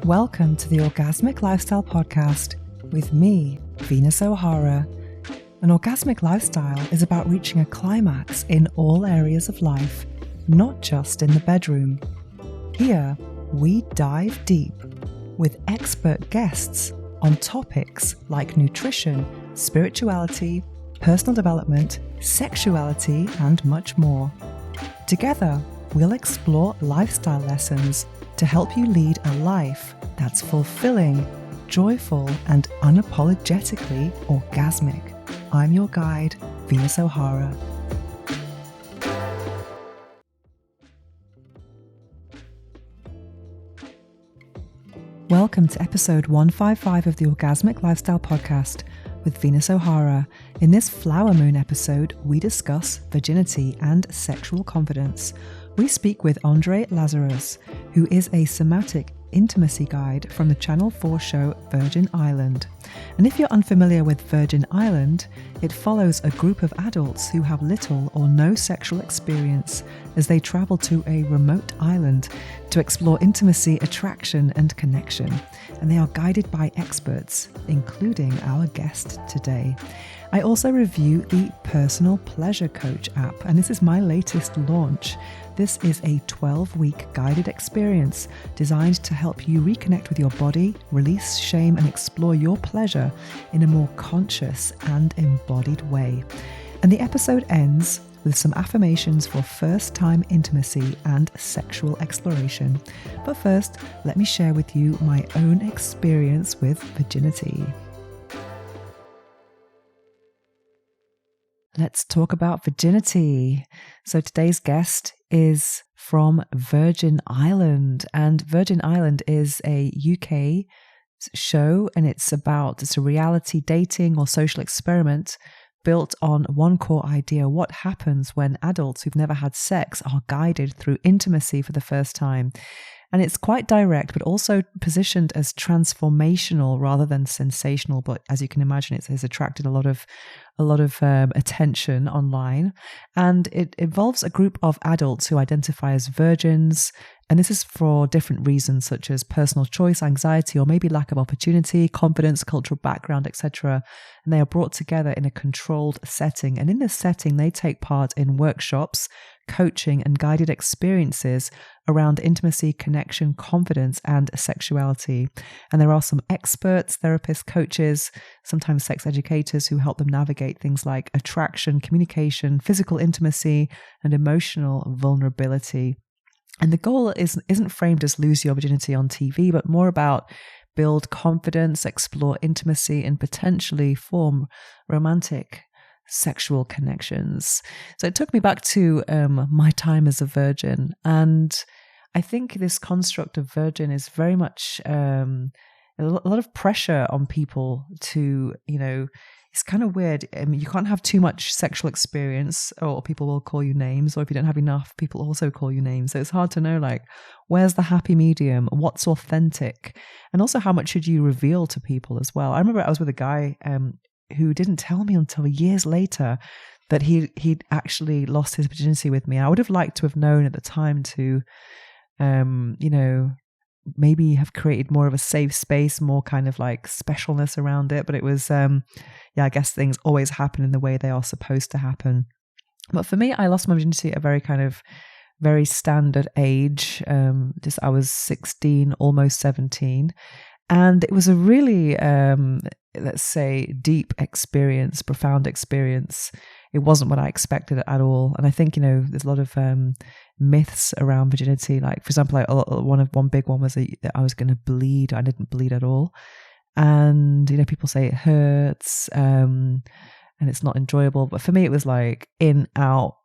Welcome to the Orgasmic Lifestyle Podcast with me, Venus O'Hara. An orgasmic lifestyle is about reaching a climax in all areas of life, not just in the bedroom. Here, we dive deep with expert guests on topics like nutrition, spirituality, personal development, sexuality, and much more. Together, we'll explore lifestyle lessons to help you lead a life that's fulfilling, joyful, and unapologetically orgasmic. I'm your guide, Venus O'Hara. Welcome to episode 155 of the Orgasmic Lifestyle Podcast with Venus O'Hara. In this Flower Moon episode, we discuss virginity and sexual confidence. We speak with Lazarus, who is a somatic intimacy guide from the Channel 4 show Virgin Island. And if you're unfamiliar with Virgin Island, it follows a group of adults who have little or no sexual experience as they travel to a remote island to explore intimacy, attraction, and connection. And they are guided by experts, including our guest today. I also review the Personal Pleasure Coach app, and this is my latest launch. This is a 12-week guided experience designed to help you reconnect with your body, release shame, and explore your pleasure in a more conscious and embodied way. And the episode ends with some affirmations for first-time intimacy and sexual exploration. But first, let me share with you my own experience with virginity. Let's talk about virginity. So today's guest is from Virgin Island, and Virgin Island is a UK show, and it's a reality dating or social experiment built on one core idea: what happens when adults who've never had sex are guided through intimacy for the first time. And it's quite direct, but also positioned as transformational rather than sensational. But as you can imagine, it has attracted a lot of attention online. And it involves a group of adults who identify as virgins. And this is for different reasons, such as personal choice, anxiety, or maybe lack of opportunity, confidence, cultural background, etc. And they are brought together in a controlled setting. And in this setting, they take part in workshops, coaching, and guided experiences around intimacy, connection, confidence, and sexuality. And there are some experts, therapists, coaches, sometimes sex educators who help them navigate things like attraction, communication, physical intimacy, and emotional vulnerability. And the goal isn't framed as lose your virginity on TV, but more about build confidence, explore intimacy, and potentially form romantic sexual connections. So it took me back to my time as a virgin. And I think this construct of virgin is very much a lot of pressure on people to, it's kind of weird. You can't have too much sexual experience or people will call you names, or if you don't have enough, people also call you names. So it's hard to know, where's the happy medium? What's authentic? And also, how much should you reveal to people as well? I remember I was with a guy who didn't tell me until years later that he'd actually lost his virginity with me. I would have liked to have known at the time to, maybe have created more of a safe space, more kind of specialness around it. But it was, I guess things always happen in the way they are supposed to happen. But for me, I lost my virginity at a very standard age. I was 16, almost 17. And it was a really, let's say, deep experience, profound experience. It wasn't what I expected at all. And I think, there's a lot of myths around virginity. Like, for example, one big one was that I was going to bleed. I didn't bleed at all. And, people say it hurts and it's not enjoyable. But for me, it was in, out,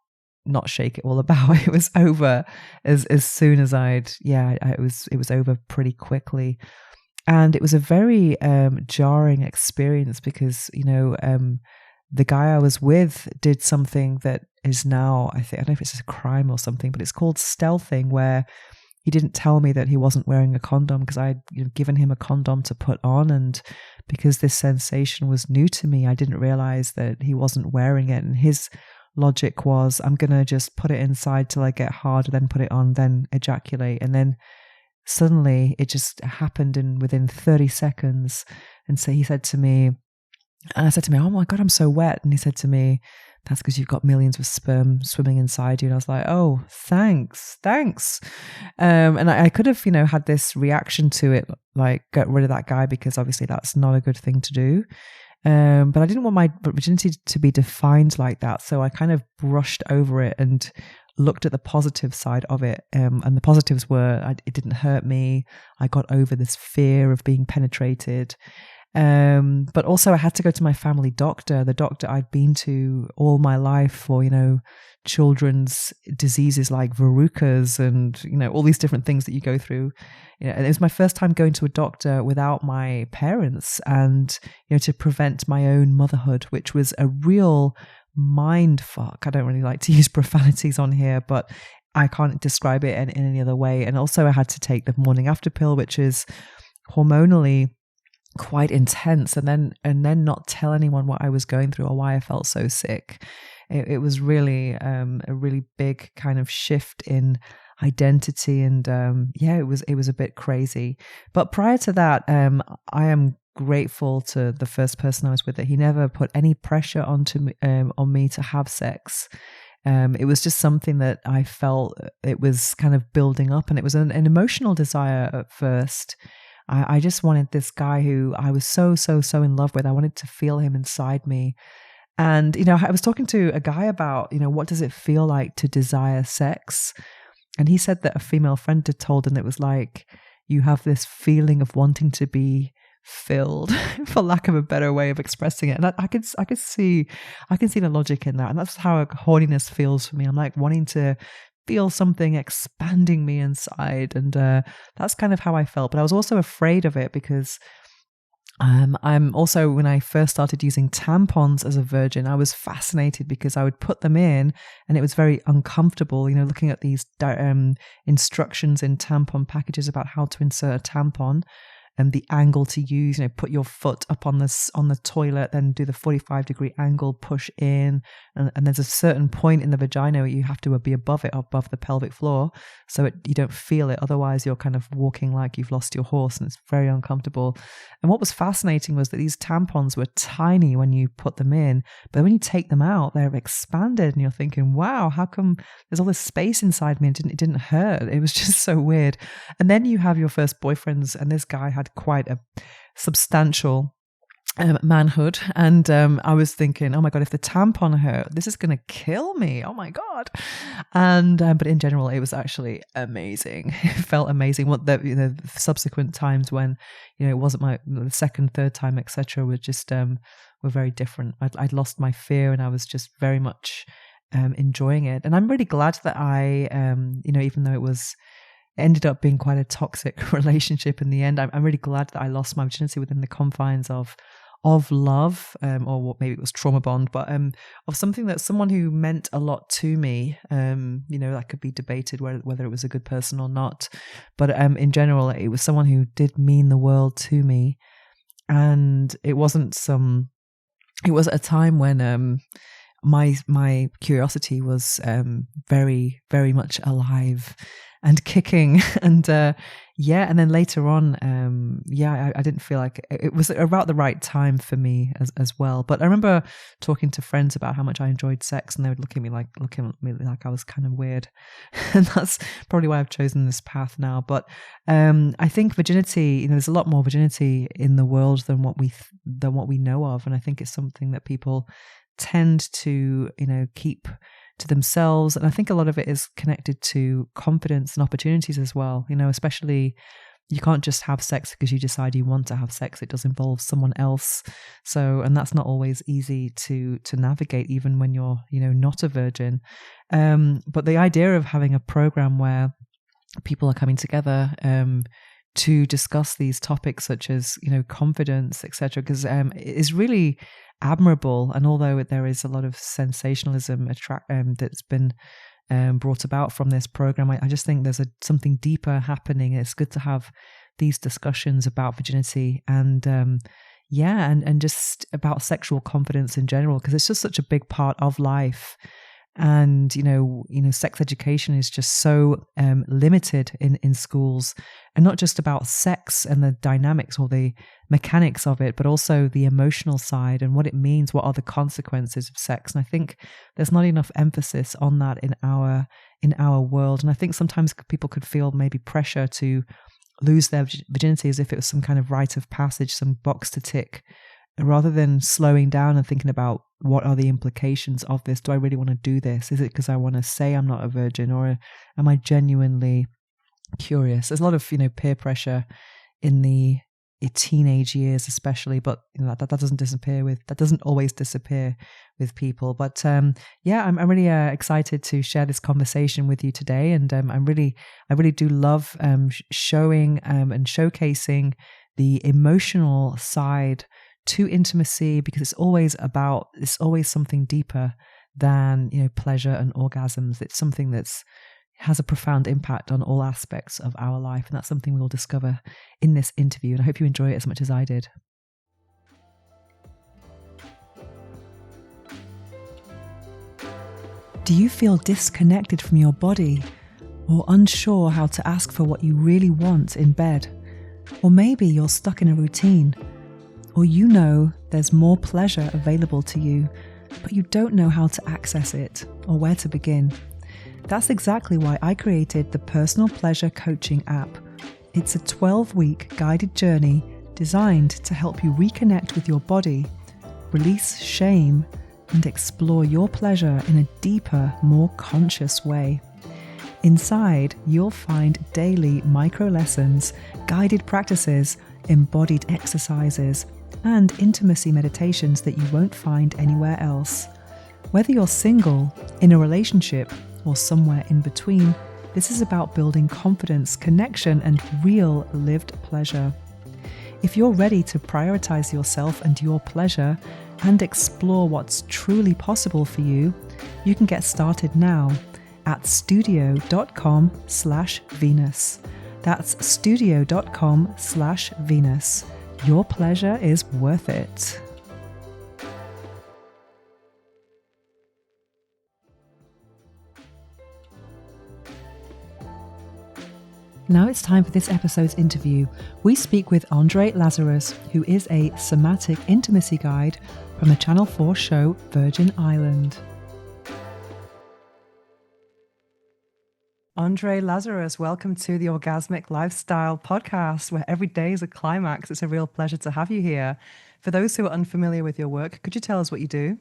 not shake it all about. It was over as soon as it was over pretty quickly. And it was a very jarring experience because, the guy I was with did something that is now, I don't know if it's a crime or something, but it's called stealthing, where he didn't tell me that he wasn't wearing a condom because I'd given him a condom to put on. And because this sensation was new to me, I didn't realize that he wasn't wearing it. And his logic was, I'm going to just put it inside till I get hard, then put it on, then ejaculate. And then suddenly it just happened within 30 seconds. And so he said to me, and I said to him, oh my God, I'm so wet. And he said to me, that's because you've got millions of sperm swimming inside you. And I was like, oh, thanks. And I could have, had this reaction to it, like get rid of that guy, because obviously that's not a good thing to do. But I didn't want my virginity to be defined like that. So I kind of brushed over it and looked at the positive side of it. And the positives were, it didn't hurt me. I got over this fear of being penetrated. But also I had to go to my family doctor, the doctor I'd been to all my life for, children's diseases like verrucas and, all these different things that you go through. And it was my first time going to a doctor without my parents, and, to prevent my own motherhood, which was a real mind fuck. I don't really like to use profanities on here, but I can't describe it in any other way. And also I had to take the morning after pill, which is hormonally quite intense, and then not tell anyone what I was going through or why I felt so sick. It was really a really big kind of shift in identity, and it was a bit crazy. But prior to that, I am grateful to the first person I was with that he never put any pressure on me to have sex. It was just something that I felt it was kind of building up, and it was an emotional desire at first. I just wanted this guy who I was so in love with. I wanted to feel him inside me. And, I was talking to a guy about, what does it feel like to desire sex? And he said that a female friend had told him it was like, you have this feeling of wanting to be filled, for lack of a better way of expressing it. And I can see the logic in that. And that's how horniness feels for me. I'm like wanting to feel something expanding me inside, and that's kind of how I felt. But I was also afraid of it because I'm also, when I first started using tampons as a virgin, I was fascinated because I would put them in and it was very uncomfortable, looking at these instructions in tampon packages about how to insert a tampon and the angle to use, put your foot up on the toilet, then do the 45-degree angle, push in, and there's a certain point in the vagina where you have to be above the pelvic floor, so you don't feel it. Otherwise, you're kind of walking like you've lost your horse, and it's very uncomfortable. And what was fascinating was that these tampons were tiny when you put them in, but when you take them out, they're expanded, and you're thinking, wow, how come there's all this space inside me? And it didn't hurt. It was just so weird. And then you have your first boyfriends, and this guy had quite a substantial manhood, and I was thinking, oh my God, if the tampon hurt, this is going to kill me. Oh my God. And but in general, it was actually amazing. It felt amazing. What the subsequent times when it wasn't the second, third time, etc., were just were very different. I'd lost my fear, and I was just very much enjoying it. And I'm really glad that I even though it ended up being quite a toxic relationship in the end, I'm really glad that I lost my virginity within the confines of love, or what maybe it was trauma bond, but of someone who meant a lot to me. That could be debated whether it was a good person or not, but in general, it was someone who did mean the world to me. And it was at a time when my curiosity was very, very much alive and kicking, and and then later on, I didn't feel like it was about the right time for me as well. But I remember talking to friends about how much I enjoyed sex, and they would look at me like I was kind of weird, and that's probably why I've chosen this path now. But I think virginity, there's a lot more virginity in the world than what we know of, and I think it's something that people tend to keep to themselves. And I think a lot of it is connected to confidence and opportunities as well. Especially, you can't just have sex because you decide you want to have sex. It does involve someone else. And that's not always easy to navigate, even when you're, not a virgin. But the idea of having a program where people are coming together to discuss these topics such as, confidence, etc., because it is really admirable. And although there is a lot of sensationalism that's been brought about from this program, I just think there's something deeper happening. It's good to have these discussions about virginity and and just about sexual confidence in general, because it's just such a big part of life. And sex education is just so limited in schools, and not just about sex and the dynamics or the mechanics of it, but also the emotional side and what it means, what are the consequences of sex. And I think there's not enough emphasis on that in our world. And I think sometimes people could feel maybe pressure to lose their virginity as if it was some kind of rite of passage, some box to tick, rather than slowing down and thinking about what are the implications of this. Do I really want to do this? Is it because I want to say I'm not a virgin, or am I genuinely curious? There's a lot of peer pressure in the teenage years especially, but that doesn't always disappear with people. But yeah, I'm really excited to share this conversation with you today, and I really do love showing and showcasing the emotional side to intimacy, because it's always something deeper than pleasure and orgasms. It's something that's has a profound impact on all aspects of our life, and that's something we'll discover in this interview, and I hope you enjoy it as much as I did. Do you feel disconnected from your body, or unsure how to ask for what you really want in bed? Or maybe you're stuck in a routine, or there's more pleasure available to you, but you don't know how to access it or where to begin. That's exactly why I created the Personal Pleasure Coaching app. It's a 12-week guided journey designed to help you reconnect with your body, release shame, and explore your pleasure in a deeper, more conscious way. Inside, you'll find daily micro lessons, guided practices, embodied exercises, and intimacy meditations that you won't find anywhere else. Whether you're single, in a relationship, or somewhere in between, this is about building confidence, connection, and real lived pleasure. If you're ready to prioritize yourself and your pleasure and explore what's truly possible for you, you can get started now at studio.com/Venus. That's studio.com/Venus. Your pleasure is worth it. Now it's time for this episode's interview. We speak with Andre Lazarus, who is a somatic intimacy guide from the Channel 4 show Virgin Island. Andre Lazarus, welcome to the Orgasmic Lifestyle podcast, where every day is a climax. It's a real pleasure to have you here. For those who are unfamiliar with your work, could you tell us what you do?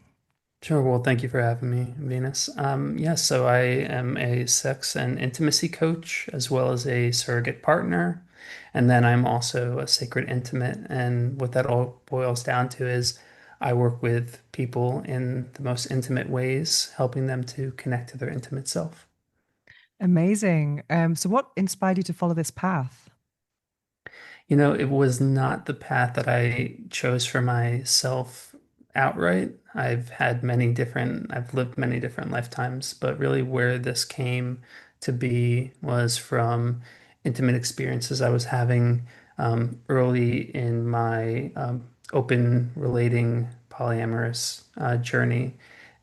Sure. Well, thank you for having me, Venus. Yes, so I am a sex and intimacy coach as well as a surrogate partner. And then I'm also a sacred intimate. And what that all boils down to is I work with people in the most intimate ways, helping them to connect to their intimate self. Amazing. So what inspired you to follow this path? It was not the path that I chose for myself outright. I've lived many different lifetimes, but really where this came to be was from intimate experiences I was having early in my open relating polyamorous journey.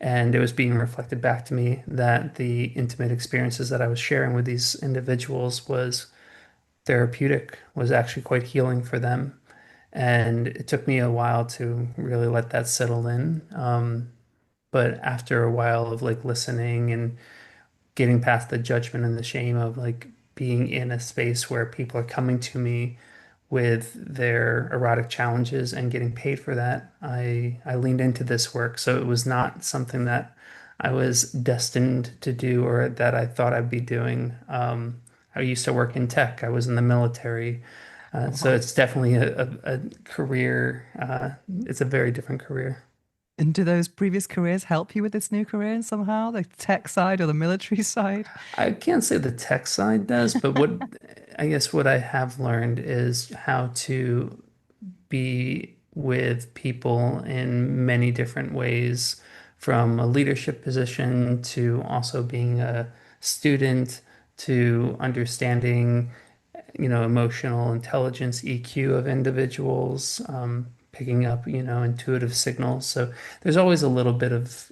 And it was being reflected back to me that the intimate experiences that I was sharing with these individuals was therapeutic, was actually quite healing for them. And it took me a while to really let that settle in. But after a while of like listening and getting past the judgment and the shame of like being in a space where people are coming to me with their erotic challenges and getting paid for that, I leaned into this work. So it was not something that I was destined to do or that I thought I'd be doing. I used to work in tech. I was in the military. So Wow. it's definitely a career. It's a very different career. And do those previous careers help you with this new career in somehow, the tech side or the military side? I can't say the tech side does, but I guess what I have learned is how to be with people in many different ways, from a leadership position to also being a student to understanding, emotional intelligence, EQ of individuals. picking up, intuitive signals. So there's always a little bit of,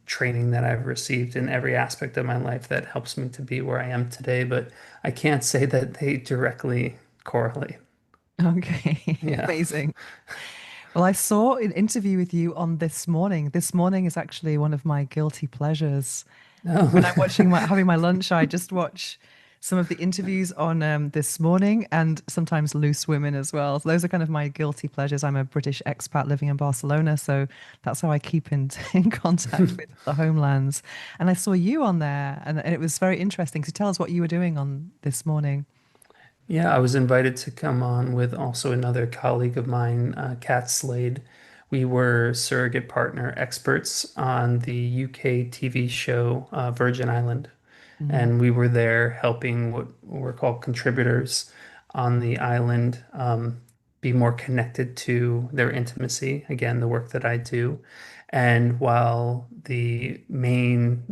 training that I've received in every aspect of my life that helps me to be where I am today, but I can't say that they directly correlate. Okay, Yeah. amazing. Well, I saw an interview with you on This Morning. This Morning is actually one of my guilty pleasures. When I'm Oh. watching having my lunch, I just watch some of the interviews on This Morning and sometimes Loose Women as well. So those are kind of my guilty pleasures. I'm a British expat living in Barcelona, so that's how I keep in contact with the homelands. And I saw you on there, and it was very interesting. So tell us what you were doing on This Morning. Yeah, I was invited to come on with also another colleague of mine, Kat Slade. We were surrogate partner experts on the UK TV show Virgin Island. Mm, And we were there helping what were called contributors on the island be more connected to their intimacy. Again, the work that I do. And while the main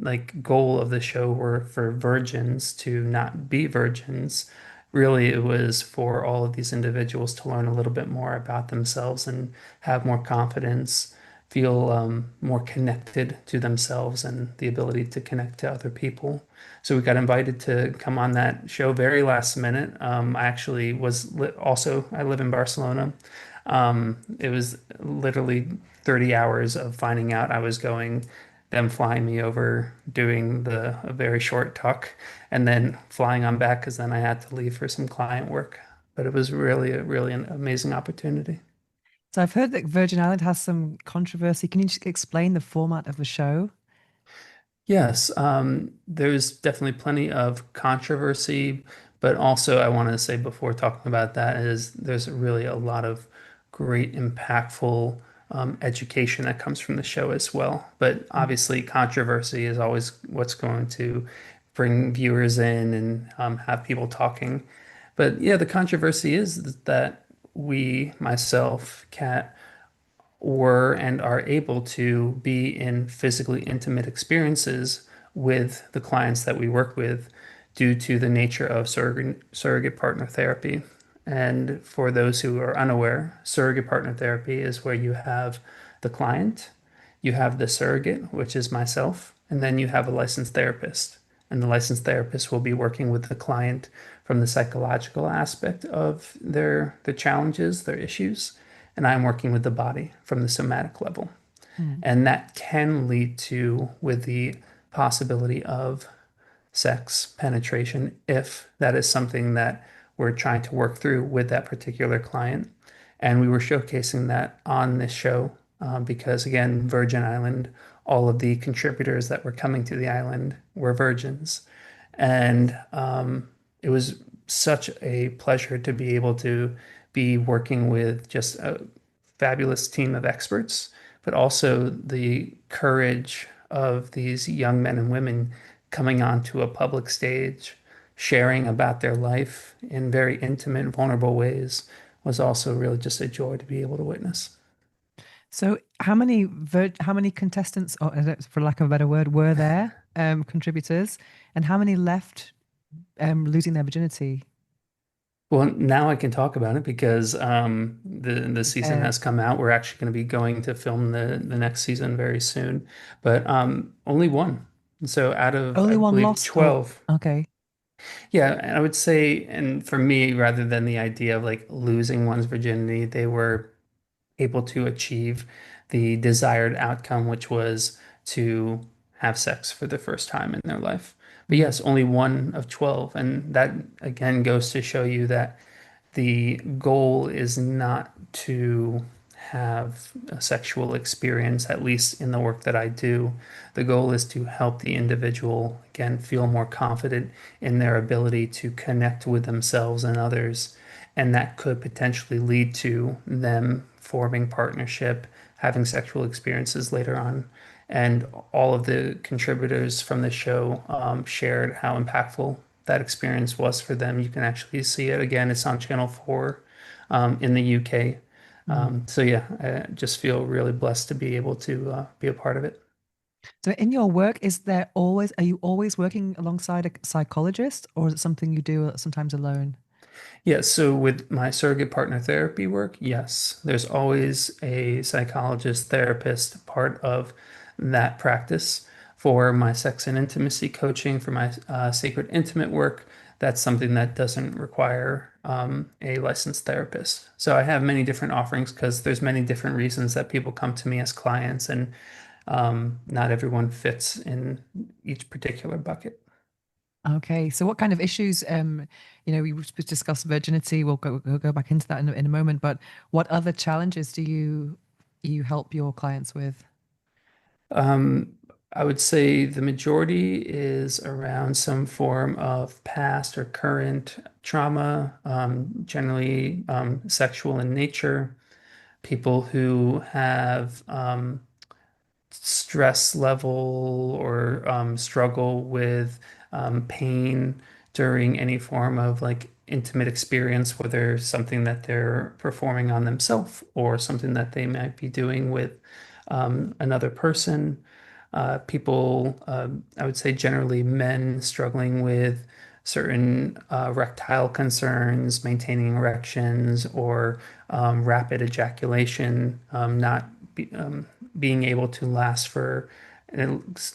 goal of the show were for virgins to not be virgins, really it was for all of these individuals to learn a little bit more about themselves and have more confidence, feel more connected to themselves and the ability to connect to other people. So we got invited to come on that show very last minute. I actually was also, I live in Barcelona. It was literally 30 hours of finding out I was going, them flying me over, doing a very short talk, and then flying on back because then I had to leave for some client work. But it was really an amazing opportunity. So I've heard that Virgin Island has some controversy. Can you just explain the format of the show? Yes, there's definitely plenty of controversy, but also I want to say before talking about that is there's really a lot of great, impactful education that comes from the show as well. But Mm. obviously, controversy is always what's going to bring viewers in and have people talking. But yeah, the controversy is that we, myself, Kat, were and are able to be in physically intimate experiences with the clients that we work with due to the nature of surrogate partner therapy. And for those who are unaware, surrogate partner therapy is where you have the client, you have the surrogate, which is myself, and then you have a licensed therapist. And the licensed therapist will be working with the client from the psychological aspect of the challenges, their issues, and I'm working with the body from the somatic level. Mm. And that can lead to with the possibility of sex penetration if that is something that we're trying to work through with that particular client. And we were showcasing that on this show because, again, Virgin Island, all of the contributors that were coming to the island were virgins. And it was such a pleasure to be able to be working with just a fabulous team of experts, but also the courage of these young men and women coming onto a public stage, sharing about their life in very intimate, vulnerable ways was also really just a joy to be able to witness. So how many contestants, or for lack of a better word, were there, contributors, and how many left losing their virginity? Well, now I can talk about it because the It's season aired. has come out. We're actually going to be going to film the next season very soon, but only one. So out of I Only one believe lost. Oh, 12. okay. Yeah, and I would say, and for me, rather than the idea of like losing one's virginity, they were able to achieve the desired outcome, which was to have sex for the first time in their life. But Mm. yes, only one of 12. And that again goes to show you that the goal is not to have a sexual experience, at least in the work that I do. The goal is to help the individual, again, feel more confident in their ability to connect with themselves and others. And that could potentially lead to them forming partnership, having sexual experiences later on. And all of the contributors from the show shared how impactful that experience was for them. You can actually see it again. It's on Channel 4 in the UK. Mm. So yeah, I just feel really blessed to be able to be a part of it. So in your work, are you always working alongside a psychologist, or is it something you do sometimes alone? Yeah, so with my surrogate partner therapy work, yes, there's always a psychologist, therapist part of that practice. For my sex and intimacy coaching, for my sacred intimate work, that's something that doesn't require a licensed therapist. So I have many different offerings because there's many different reasons that people come to me as clients, and not everyone fits in each particular bucket. Okay, so what kind of issues, we discussed virginity. We'll go back into that in a moment. But what other challenges do you help your clients with? Um, I would say the majority is around some form of past or current trauma, generally sexual in nature. People who have stress level or struggle with pain during any form of like intimate experience, whether something that they're performing on themselves or something that they might be doing with another person. People, I would say generally men struggling with certain erectile concerns, maintaining erections, or rapid ejaculation, not be, being able to last for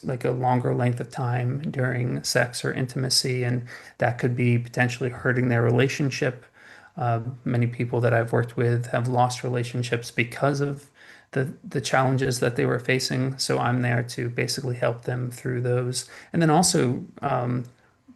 like a longer length of time during sex or intimacy, and that could be potentially hurting their relationship. Many people that I've worked with have lost relationships because of the challenges that they were facing. So I'm there to basically help them through those. And then also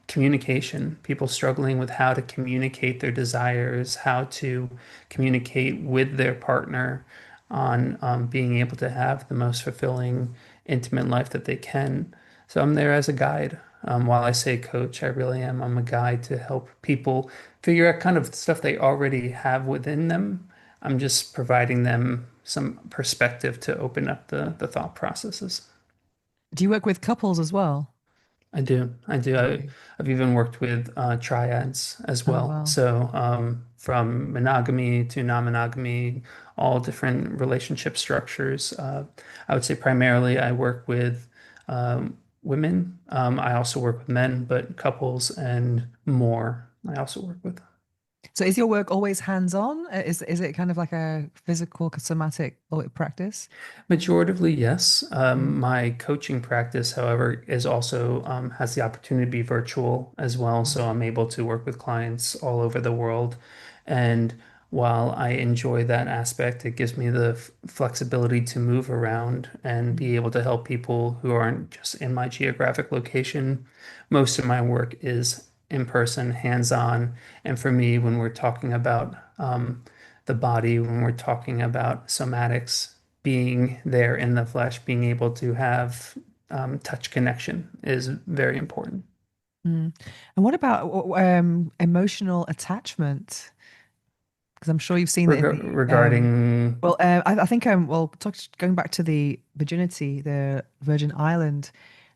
communication, people struggling with how to communicate their desires, how to communicate with their partner on being able to have the most fulfilling, intimate life that they can. So I'm there as a guide. While I say coach, I really am. I'm a guide to help people figure out kind of stuff they already have within them. I'm just providing them some perspective to open up the thought processes. Do you work with couples as well? I do. I do. Okay. I've even worked with triads as Oh, well. wow. So from monogamy to non-monogamy, all different relationship structures. I would say primarily I work with women. I also work with men, but couples and more I also work with. So is your work always hands-on? Is it kind of like a physical, somatic or practice? Majoritively, yes. Mm, My coaching practice, however, is also has the opportunity to be virtual as well. mm, So I'm able to work with clients all over the world. And while I enjoy that aspect, it gives me the flexibility to move around and mm, be able to help people who aren't just in my geographic location. Most of my work is in person, hands-on. And for me, when we're talking about the body, when we're talking about somatics, being there in the flesh, being able to have touch connection is very important. mm. And what about emotional attachment? Because I'm sure you've seen that in the Regarding, I think going back to the virginity, the Virgin Island,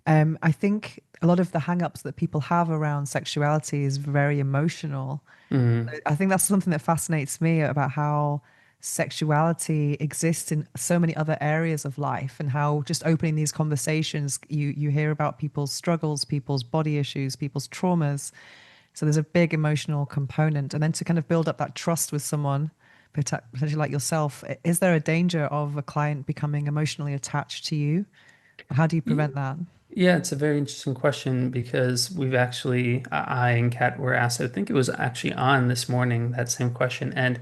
I think a lot of the hang-ups that people have around sexuality is very emotional. mm, I think that's something that fascinates me about how sexuality exists in so many other areas of life, and how just opening these conversations, you hear about people's struggles, people's body issues, people's traumas. So there's a big emotional component, and then to kind of build up that trust with someone, potentially like yourself, is there a danger of a client becoming emotionally attached to you? How do you prevent that? yeah, it's a very interesting question because we've actually, I and Kat were asked, I think it was actually on this morning, that same question. And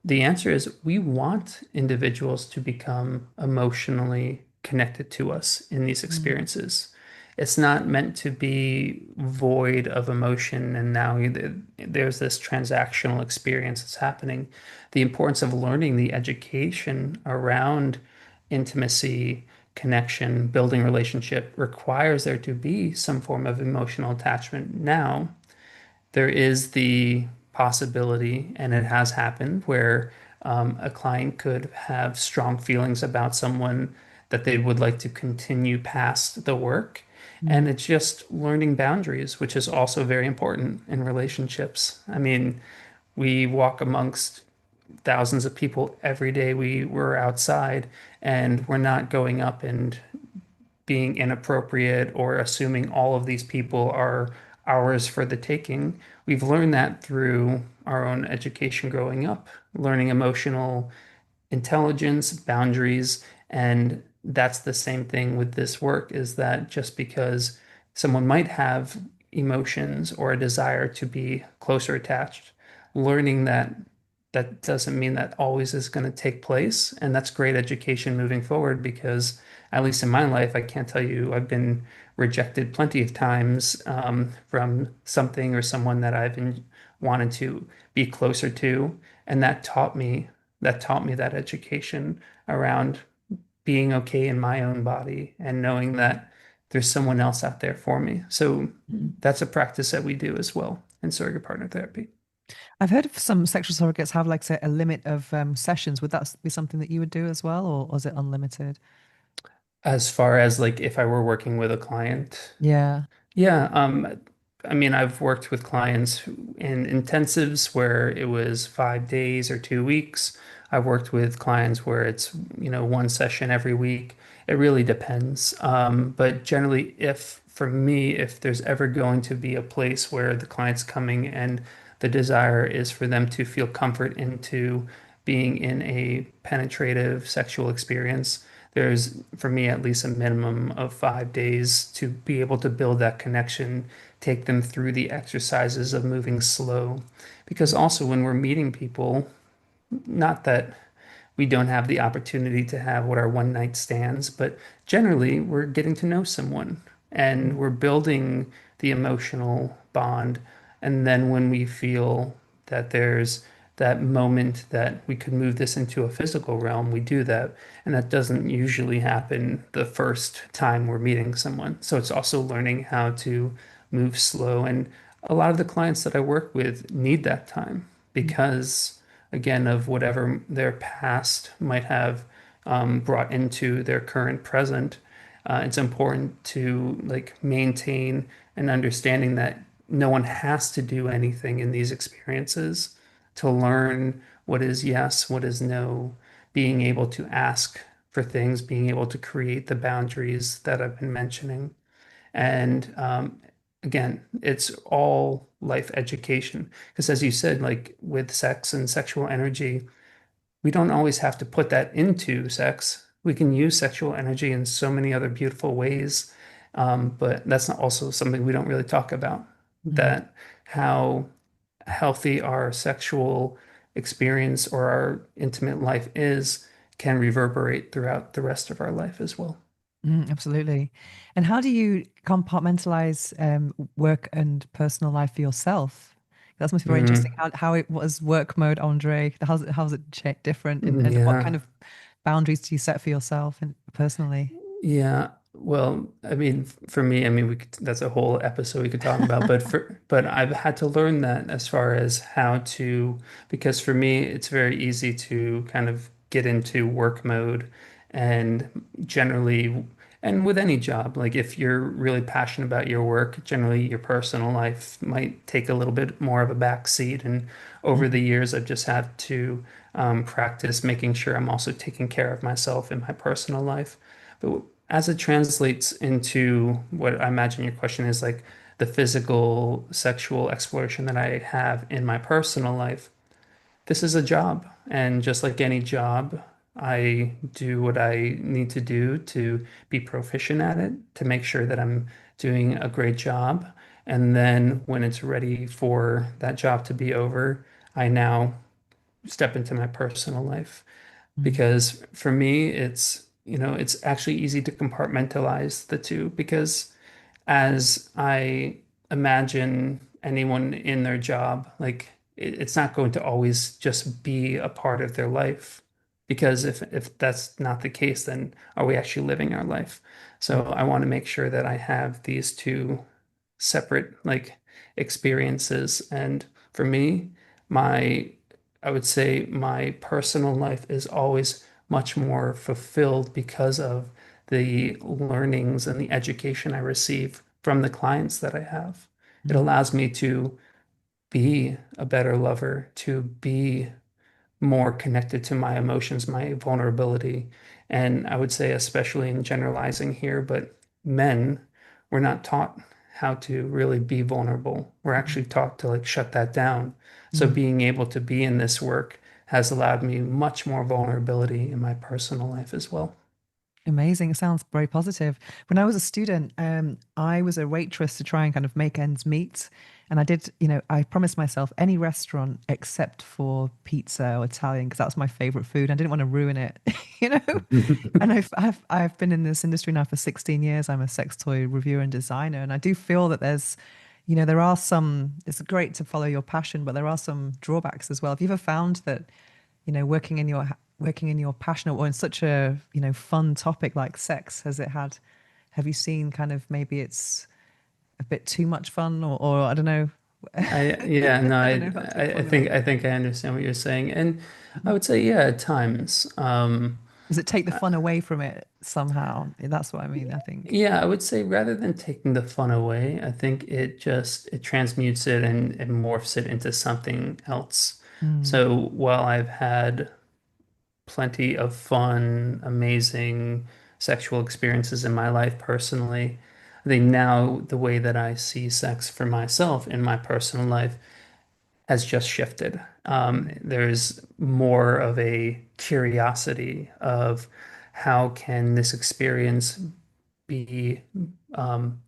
the answer is we want individuals to become emotionally connected to us in these Mm, experiences. It's not meant to be void of emotion, and now there's this transactional experience that's happening. The importance of learning the education around intimacy, connection, building relationship requires there to be some form of emotional attachment. Now, there is the possibility, and it has happened, where a client could have strong feelings about someone that they would like to continue past the work. And mm, it's just learning boundaries, which is also very important in relationships. I mean, we walk amongst thousands of people every day. We're outside, and we're not going up and being inappropriate or assuming all of these people are ours for the taking. We've learned that through our own education growing up, learning emotional intelligence, boundaries, and that's the same thing with this work is that just because someone might have emotions or a desire to be closer attached, learning that that doesn't mean that always is going to take place. And that's great education moving forward because, at least in my life, I can't tell you, I've been rejected plenty of times from something or someone that wanted to be closer to. And that taught me that education around being okay in my own body and knowing that there's someone else out there for me. So that's a practice that we do as well in surrogate partner therapy. I've heard of some sexual surrogates have like say a limit of sessions. Would that be something that you would do as well, or is it unlimited? As far as like if I were working with a client, Yeah. yeah, I mean, I've worked with clients in intensives where it was 5 days or 2 weeks. I've worked with clients where it's, one session every week. It really depends. But generally, if for me, if there's ever going to be a place where the client's coming and the desire is for them to feel comfort into being in a penetrative sexual experience, there's, for me, at least a minimum of 5 days to be able to build that connection, take them through the exercises of moving slow. Because also, when we're meeting people, not that we don't have the opportunity to have what are one night stands, but generally we're getting to know someone and we're building the emotional bond. And then when we feel that there's that moment that we could move this into a physical realm, we do that. And that doesn't usually happen the first time we're meeting someone. So it's also learning how to move slow. And a lot of the clients that I work with need that time because again, of whatever their past might have brought into their current present. It's important to like maintain an understanding that no one has to do anything in these experiences to learn what is yes, what is no, being able to ask for things, being able to create the boundaries that I've been mentioning. And again, it's all life education. Because as you said, like with sex and sexual energy, we don't always have to put that into sex. We can use sexual energy in so many other beautiful ways. But that's not also something we don't really talk about, Mm. that how healthy our sexual experience or our intimate life is can reverberate throughout the rest of our life as well. Absolutely. And how do you compartmentalize work and personal life for yourself? That must be very interesting. Mm, How it was work mode, Andre? How's it different? And what kind yeah. of boundaries do you set for yourself and personally? Yeah, well, I mean, for me, I mean, that's a whole episode we could talk about, but I've had to learn that as far as how to, because for me, it's very easy to kind of get into work mode and generally, and with any job, like if you're really passionate about your work, generally your personal life might take a little bit more of a back seat. And over the Mm. years, I've just had to practice making sure I'm also taking care of myself in my personal life. But as it translates into what I imagine your question is like the physical sexual exploration that I have in my personal life, this is a job. And just like any job, I do what I need to do to be proficient at it, to make sure that I'm doing a great job. And then when it's ready for that job to be over, I now step into my personal life Mm. because for me it's actually easy to compartmentalize the two because as I imagine anyone in their job like it's not going to always just be a part of their life because if that's not the case then are we actually living our life? So I want to make sure that I have these two separate like experiences. And for me, my, I would say my personal life is always much more fulfilled because of the learnings and the education I receive from the clients that I have. It Mm. allows me to be a better lover, to be more connected to my emotions, my vulnerability. And I would say, especially in generalizing here, but men, we're not taught how to really be vulnerable. We're Mm, actually taught to like shut that down. So mm. being able to be in this work has allowed me much more vulnerability in my personal life as well. Amazing. It sounds very positive. When I was a student, I was a waitress to try and kind of make ends meet. And I did, I promised myself any restaurant except for pizza or Italian because that was my favorite food. I didn't want to ruin it, you know. And I've been in this industry now for 16 years. I'm a sex toy reviewer and designer, and I do feel that there are some. It's great to follow your passion, but there are some drawbacks as well. Have you ever found that working in your passion or in such a fun topic like sex, have you seen kind of maybe it's a bit too much fun or I don't know. Yeah, no, I don't know how to formulate I it. think I understand what you're saying. And I Mhm. would say, yeah, at times. Does it take the fun away from it somehow? That's what I mean, I think. Yeah, I would say rather than taking the fun away, I think it transmutes it and morphs it into something else. Mm, So while I've had plenty of fun, amazing sexual experiences in my life personally, I think now the way that I see sex for myself in my personal life has just shifted. mm, There's more of a curiosity of how can this experience be, um,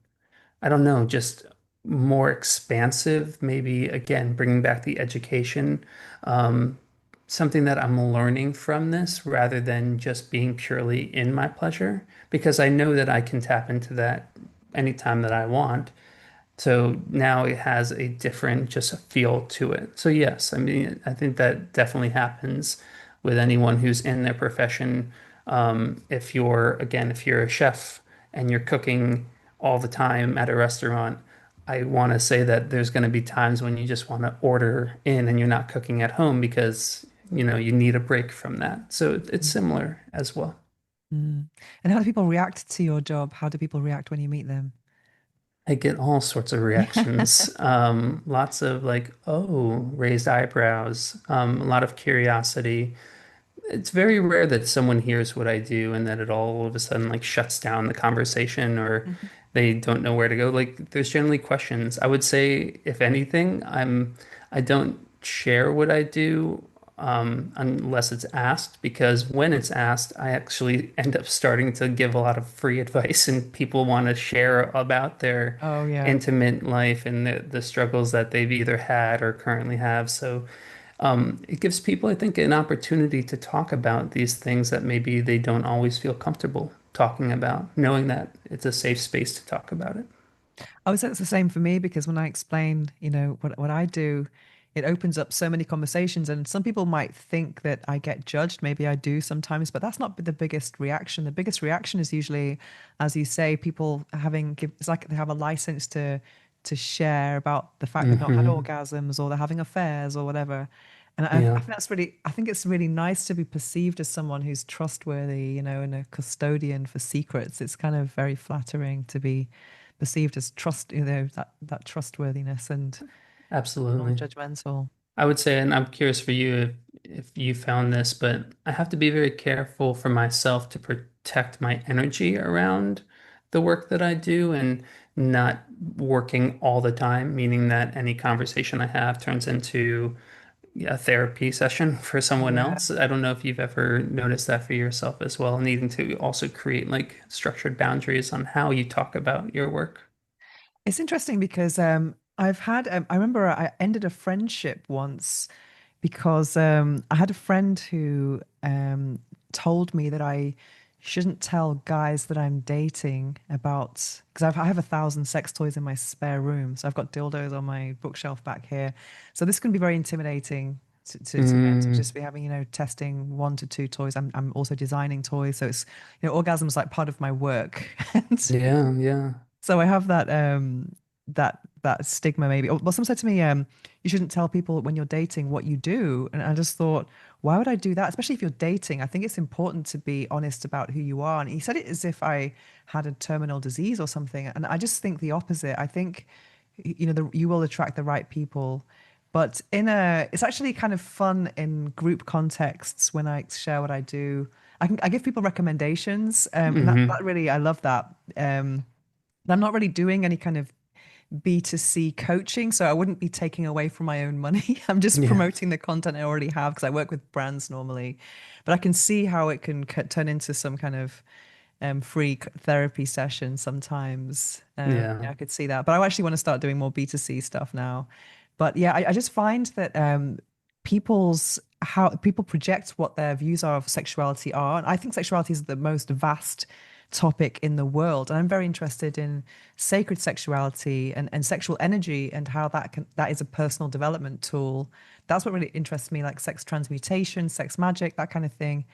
I don't know, just more expansive, maybe again, bringing back the education, um, something that I'm learning from this rather than just being purely in my pleasure, because I know that I can tap into that anytime that I want. So now it has a different just a feel to it. So yes, I mean, I think that definitely happens with anyone who's in their profession. If you're, again, if you're a chef and you're cooking all the time at a restaurant, I want to say that there's going to be times when you just want to order in and you're not cooking at home because, you need a break from that. So it's mm, similar as well. mm. And how do people react to your job? How do people react when you meet them? I get all sorts of reactions. Lots of like, oh, raised eyebrows, a lot of curiosity. It's very rare that someone hears what I do and that it all of a sudden like shuts down the conversation or Mhm. they don't know where to go. Like there's generally questions. I would say, if anything, I don't share what I do unless it's asked, because when it's asked, I actually end up starting to give a lot of free advice and people want to share about their Oh yeah. intimate life and the struggles that they've either had or currently have. So it gives people, I think, an opportunity to talk about these things that maybe they don't always feel comfortable talking about, knowing that it's a safe space to talk about it. I would say it's the same for me because when I explain, what I do, it opens up so many conversations. And some people might think that I get judged. Maybe I do sometimes, but that's not the biggest reaction. The biggest reaction is usually, as you say, people it's like they have a license to share about the fact they've not had Hmm. orgasms or they're having affairs or whatever. And Yeah, I think it's really nice to be perceived as someone who's trustworthy, and a custodian for secrets. It's kind of very flattering to be perceived as that trustworthiness and absolutely. non-judgmental. I would say, and I'm curious for you if you found this, but I have to be very careful for myself to protect my energy around the work that I do and not working all the time, meaning that any conversation I have turns into a therapy session for someone Yeah. else. I don't know if you've ever noticed that for yourself as well, needing to also create like structured boundaries on how you talk about your work. It's interesting because I remember I ended a friendship once because I had a friend who told me that I shouldn't tell guys that I'm dating about because I have 1,000 sex toys in my spare room. So I've got dildos on my bookshelf back here. So this can be very intimidating to men to Mm, just be having, testing 1 to 2 toys. I'm also designing toys. So it's, orgasm's like part of my work. And yeah, yeah. so I have that stigma maybe. Well, someone said to me, you shouldn't tell people when you're dating what you do. And I just thought, why would I do that? Especially if you're dating. I think it's important to be honest about who you are. And he said it as if I had a terminal disease or something. And I just think the opposite. I think, you will attract the right people. But it's actually kind of fun in group contexts when I share what I do. I give people recommendations, and Hmm. that really I love that. And I'm not really doing any kind of B2C coaching. So I wouldn't be taking away from my own money. I'm just Yeah. promoting the content I already have because I work with brands normally. But I can see how it can turn into some kind of free therapy session sometimes. Yeah. Yeah, I could see that. But I actually want to start doing more B2C stuff now. But yeah, I just find that people's how people project what their views are of sexuality are. And I think sexuality is the most vast topic in the world. And I'm very interested in sacred sexuality and sexual energy and how that is a personal development tool. That's what really interests me, like sex transmutation, sex magic, that kind of thing.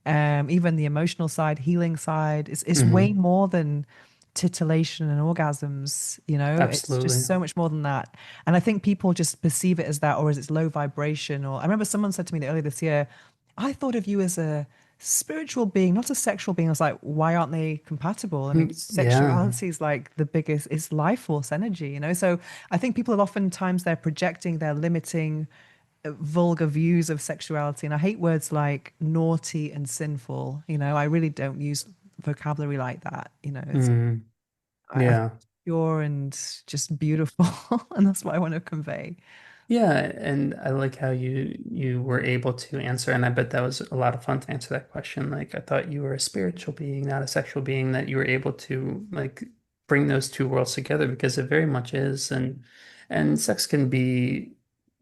Even the emotional side, healing side is way Hmm. more than titillation and orgasms, you know, it's just Absolutely. so much more than that. And I think people just perceive it as that, or as it's low vibration. Or I remember someone said to me earlier this year, I thought of you as a spiritual being, not a sexual being. I was like, why aren't they compatible? I mean, Yeah. sexuality is like the biggest, it's life force energy, you know? So I think people are oftentimes they're projecting, they're limiting vulgar views of sexuality. And I hate words like naughty and sinful. You know, I really don't use vocabulary like that. You know, Mm. I think Yeah. it's pure and just beautiful. And that's what I want to convey. Yeah, and I like how you were able to answer, and I bet that was a lot of fun to answer that question. Like I thought you were a spiritual being, not a sexual being, that you were able to like bring those two worlds together because it very much is, and sex can be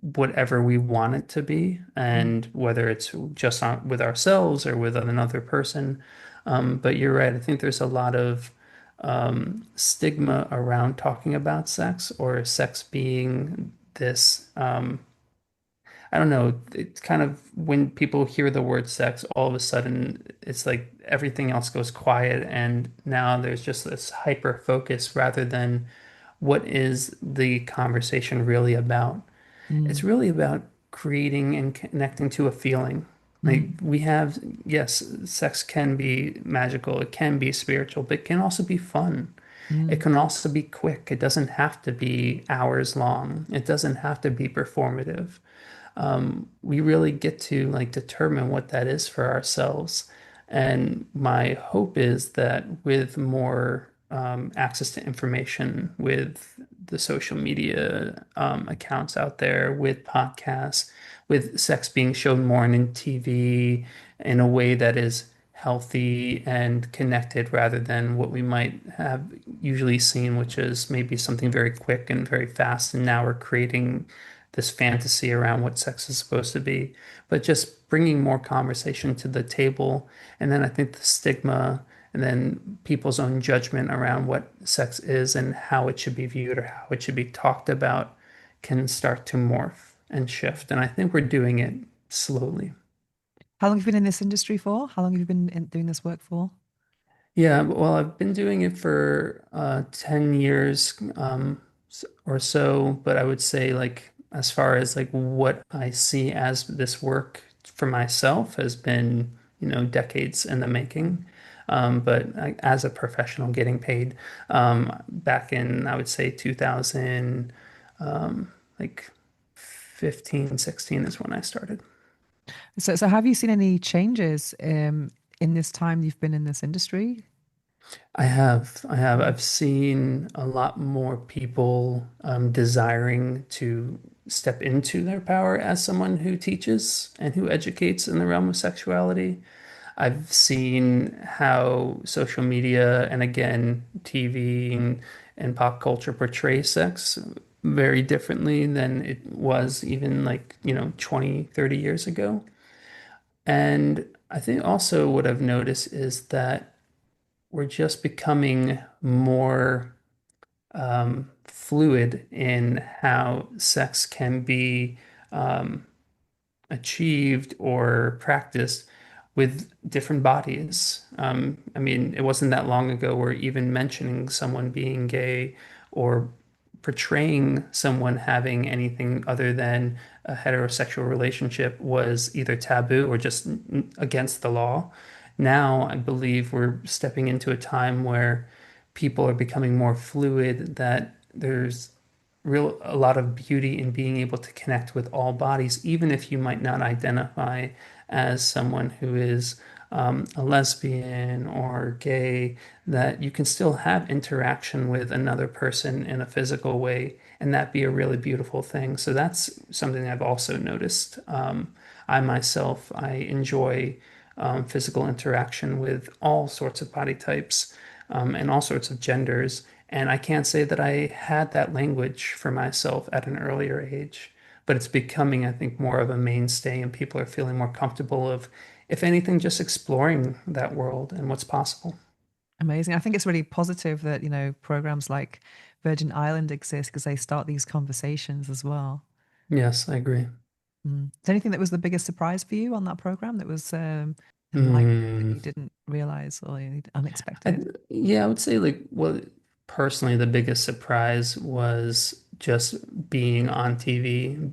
whatever we want it to be, Mm, and whether it's just on, with ourselves or with another person. But you're right. I think there's a lot of stigma around talking about sex or sex being this I don't know, it's kind of when people hear the word sex, all of a sudden it's like everything else goes quiet and now there's just this hyper focus rather than what is the conversation really about. It's mm, really about creating and connecting to a feeling. Like mm, we have, yes, sex can be magical, it can be spiritual, but it can also be fun. It mm, can also be quick. It doesn't have to be hours long. It doesn't have to be performative. We really get to like determine what that is for ourselves. And my hope is that with more access to information, with the social media accounts out there, with podcasts, with sex being shown more on TV in a way that is healthy and connected rather than what we might have usually seen, which is maybe something very quick and very fast. And now we're creating this fantasy around what sex is supposed to be, but just bringing more conversation to the table. And then I think the stigma and then people's own judgment around what sex is and how it should be viewed or how it should be talked about can start to morph and shift. And I think we're doing it slowly. How long have you been in this industry for? How long have you been doing this work for? Yeah, well, I've been doing it for 10 years or so, but I would say like as far as like what I see as this work for myself has been, decades in the making. But as a professional getting paid, back in I would say 2000, like 15, 16 is when I started. So have you seen any changes in this time you've been in this industry? I have. I have. I've seen a lot more people desiring to step into their power as someone who teaches and who educates in the realm of sexuality. I've seen how social media and again, TV and pop culture portray sex very differently than it was even like, 20, 30 years ago. And I think also what I've noticed is that we're just becoming more fluid in how sex can be um, achieved or practiced with different bodies. I mean, it wasn't that long ago where even mentioning someone being gay or portraying someone having anything other than a heterosexual relationship was either taboo or just against the law. Now, I believe we're stepping into a time where people are becoming more fluid, that there's a lot of beauty in being able to connect with all bodies, even if you might not identify as someone who is a lesbian or gay, that you can still have interaction with another person in a physical way and that be a really beautiful thing. So that's something I've also noticed. I myself, I enjoy physical interaction with all sorts of body types and all sorts of genders. And I can't say that I had that language for myself at an earlier age, but it's becoming, I think, more of a mainstay, and people are feeling more comfortable of, if anything, just exploring that world and what's possible. Amazing. I think it's really positive that, programs like Virgin Island exist because they start these conversations as well. Yes, I agree. Is there anything that was the biggest surprise for you on that program that was enlightening that Hmm. you didn't realize or I, unexpected? yeah, I would say like well, personally, the biggest surprise was just being on TV.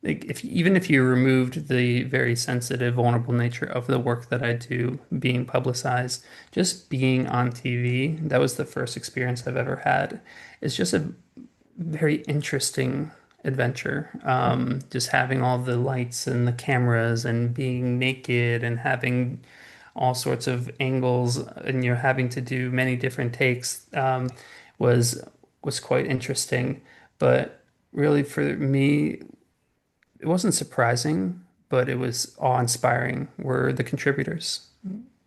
Like if even if you removed the very sensitive, vulnerable nature of the work that I do being publicized, just being on TV, that was the first experience I've ever had. It's just a very interesting adventure. Just having all the lights and the cameras and being naked and having all sorts of angles and you're having to do many different takes was was quite interesting. But really for me, it wasn't surprising, but it was awe-inspiring were the contributors.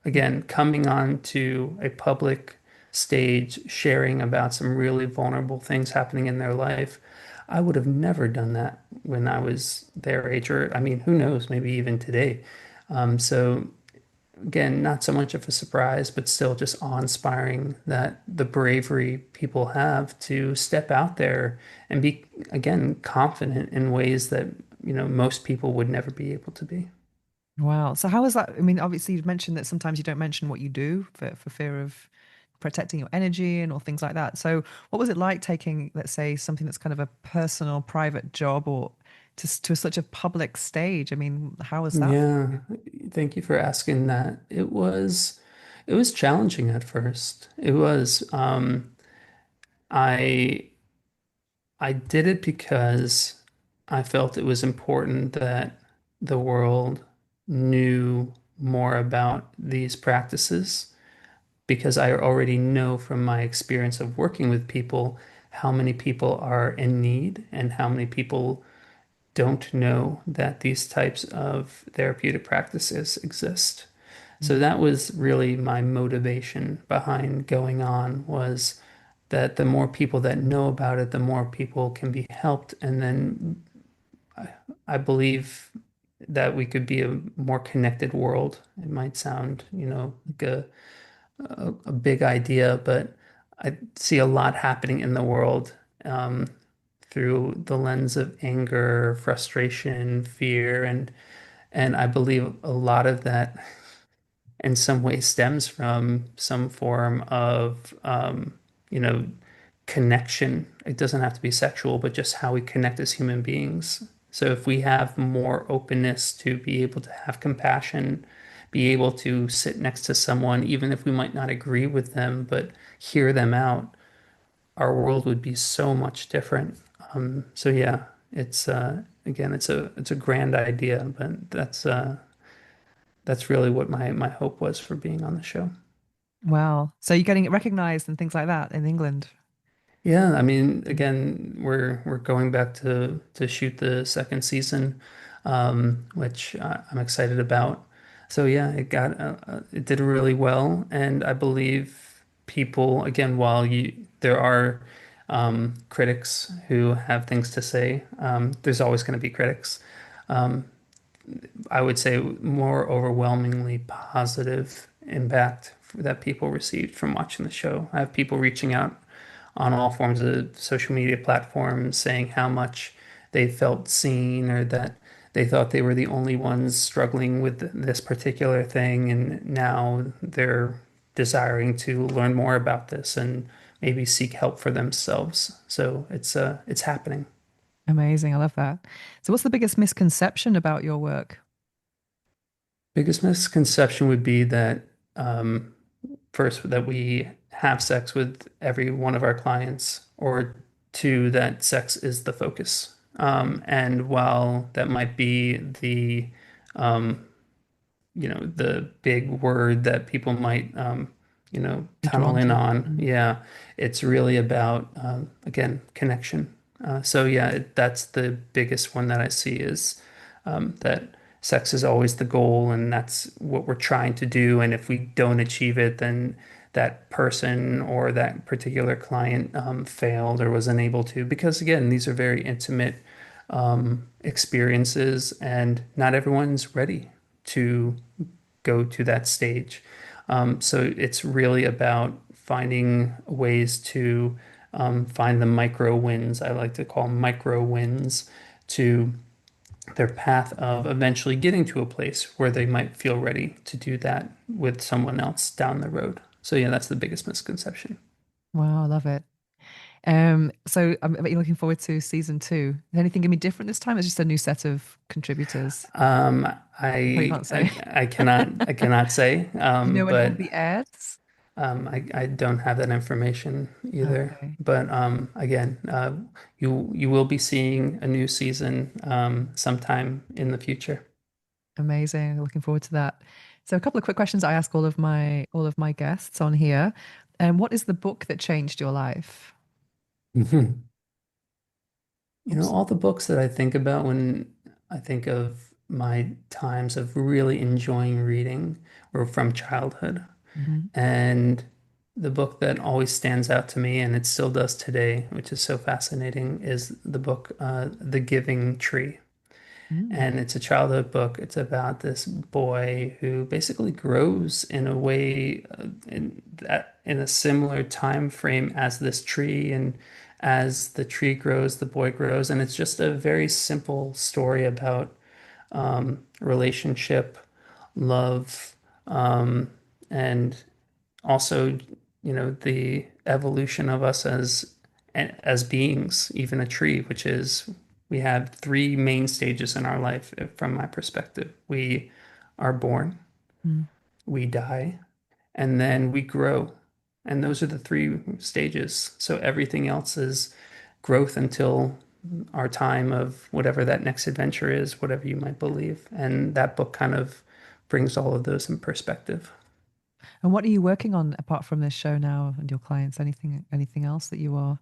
Again, coming on to a public stage, sharing about some really vulnerable things happening in their life. I would have never done that when I was their age, or I mean, who knows, maybe even today. So again, not so much of a surprise, but still just awe-inspiring that the bravery people have to step out there and be, again, confident in ways that, most people would never be able to be. Wow. So how is that? I mean, obviously you've mentioned that sometimes you don't mention what you do for fear of protecting your energy and or things like that. So what was it like taking, let's say, something that's kind of a personal, private job or to such a public stage? I mean, how was that for you? Yeah, thank you for asking that. It was challenging at first. It was I I did it because I felt it was important that the world knew more about these practices because I already know from my experience of working with people how many people are in need and how many people don't know that these types of therapeutic practices exist. So Mm. that was really my motivation behind going on was that the more people that know about it, the more people can be helped. And then I believe that we could be a more connected world. It might sound, like a big idea, but I see a lot happening in the world through the lens of anger, frustration, fear, and I believe a lot of that in some way stems from some form of you know, connection. It doesn't have to be sexual, but just how we connect as human beings. So if we have more openness to be able to have compassion, be able to sit next to someone, even if we might not agree with them, but hear them out, our world would be so much different. So yeah, it's again, it's a grand idea, but that's really what my hope was for being on the show. Wow. So you're getting it recognized and things like that in England. Yeah, I mean, Mm. again, we're going back to shoot the second season, which I'm excited about. So yeah, it did really well, and I believe people again, while there are critics who have things to say, there's always going to be critics. Um, I would say more overwhelmingly positive impact that people received from watching the show. I have people reaching out on all forms of social media platforms saying how much they felt seen or that they thought they were the only ones struggling with this particular thing, and now they're desiring to learn more about this and maybe seek help for themselves. So it's happening. Amazing. I love that. So what's the biggest misconception about your work? Biggest misconception would be that um, first that we have sex with every one of our clients, or two, that sex is the focus. And while that might be the the big word that people might, Be tunnel drawn in to. on. Mm. Yeah, it's really about, again, connection. So yeah, that's the biggest one that I see is that sex is always the goal, and that's what we're trying to do. And if we don't achieve it, then that person or that particular client failed or was unable to. Because again, these are very intimate experiences, and not everyone's ready to go to that stage. So it's really about finding ways to find the micro wins. I like to call micro wins to their path of eventually getting to a place where they might feel ready to do that with someone else down the road. So yeah, that's the biggest misconception. Wow, I love it. So I bet you're looking forward to season two. Is anything gonna be different this time? It's just a new set of contributors. Um, Oh, you can't say. I cannot say, Do you know when it will but be aired? I don't have that information either. Okay, But again, you will be seeing a new season sometime in the future. amazing. Looking forward to that. So a couple of quick questions I ask all of my guests on here. What is the book that changed your life? Mhm. Oops. All the books that I think about when I think of my times of really enjoying reading were from childhood. Mhm. And the book that always stands out to me, and it still does today, which is so fascinating, is the book The Giving Tree. Mm. And it's a childhood book. It's about this boy who basically grows in a way in a similar time frame as this tree, and as the tree grows, the boy grows, and it's just a very simple story about relationship, love, and also, the evolution of us as beings, even a tree, which is we have three main stages in our life from my perspective. We are born, Mm. we die, and then we grow. And those are the three stages. So everything else is growth until our time of whatever that next adventure is, whatever you might believe. And that book kind of brings all of those in perspective. And what are you working on apart from this show now and your clients? Anything else that you are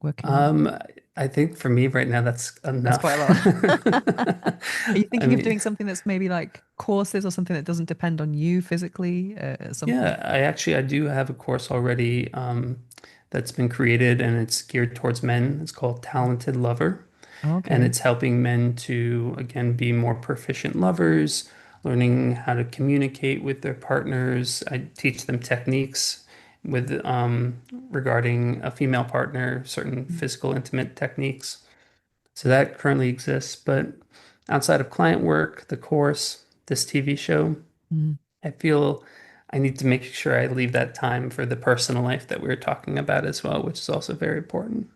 working on? Um, I think for me right now, that's That's quite enough. a lot. Are you I thinking of mean, doing something that's maybe like courses or something that doesn't depend on you physically at some point? yeah, I do have a course already that's been created, and it's geared towards men. It's called Talented Lover. And Okay. it's helping men to, again, be more proficient lovers, learning how to communicate with their partners. I teach them techniques with regarding a female partner, certain physical intimate techniques. So that currently exists. But outside of client work, the course, this TV show, Mm. I feel I need to make sure I leave that time for the personal life that we were talking about as well, which is also very important.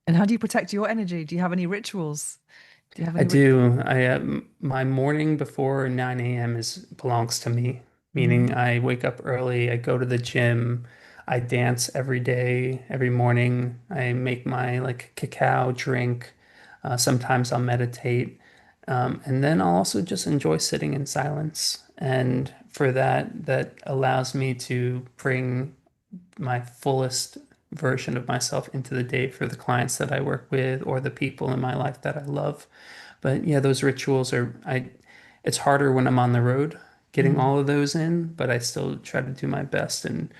And how do you protect your energy? Do you have any rituals? Do you have I any rituals? do. My morning before 9 a.m. is belongs to me, Mm. meaning I wake up early, I go to the gym, I dance every day, every morning. I make my like cacao drink. Sometimes I'll meditate. And then I'll also just enjoy sitting in silence. And for that, that allows me to bring my fullest version of myself into the day for the clients that I work with or the people in my life that I love. But yeah, those rituals it's harder when I'm on the road getting Mm. all of those in, but I still try to do my best. And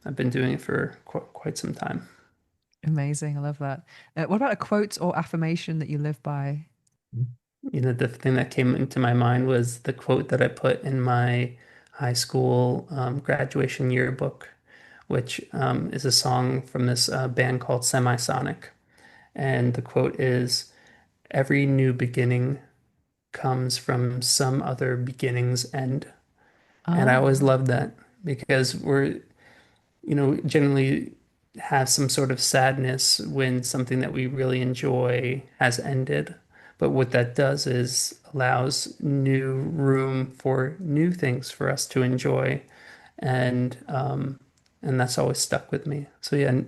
I've been doing it for quite some time. Amazing. I love that. What about a quote or affirmation that you live by? The thing that came into my mind was the quote that I put in my high school graduation yearbook, which is a song from this band called Semisonic. And the quote is, "Every new beginning comes from some other beginning's end." And I Ah, always loved that because generally have some sort of sadness when something that we really enjoy has ended. But what that does is allows new room for new things for us to enjoy. And that's always stuck with me. So yeah,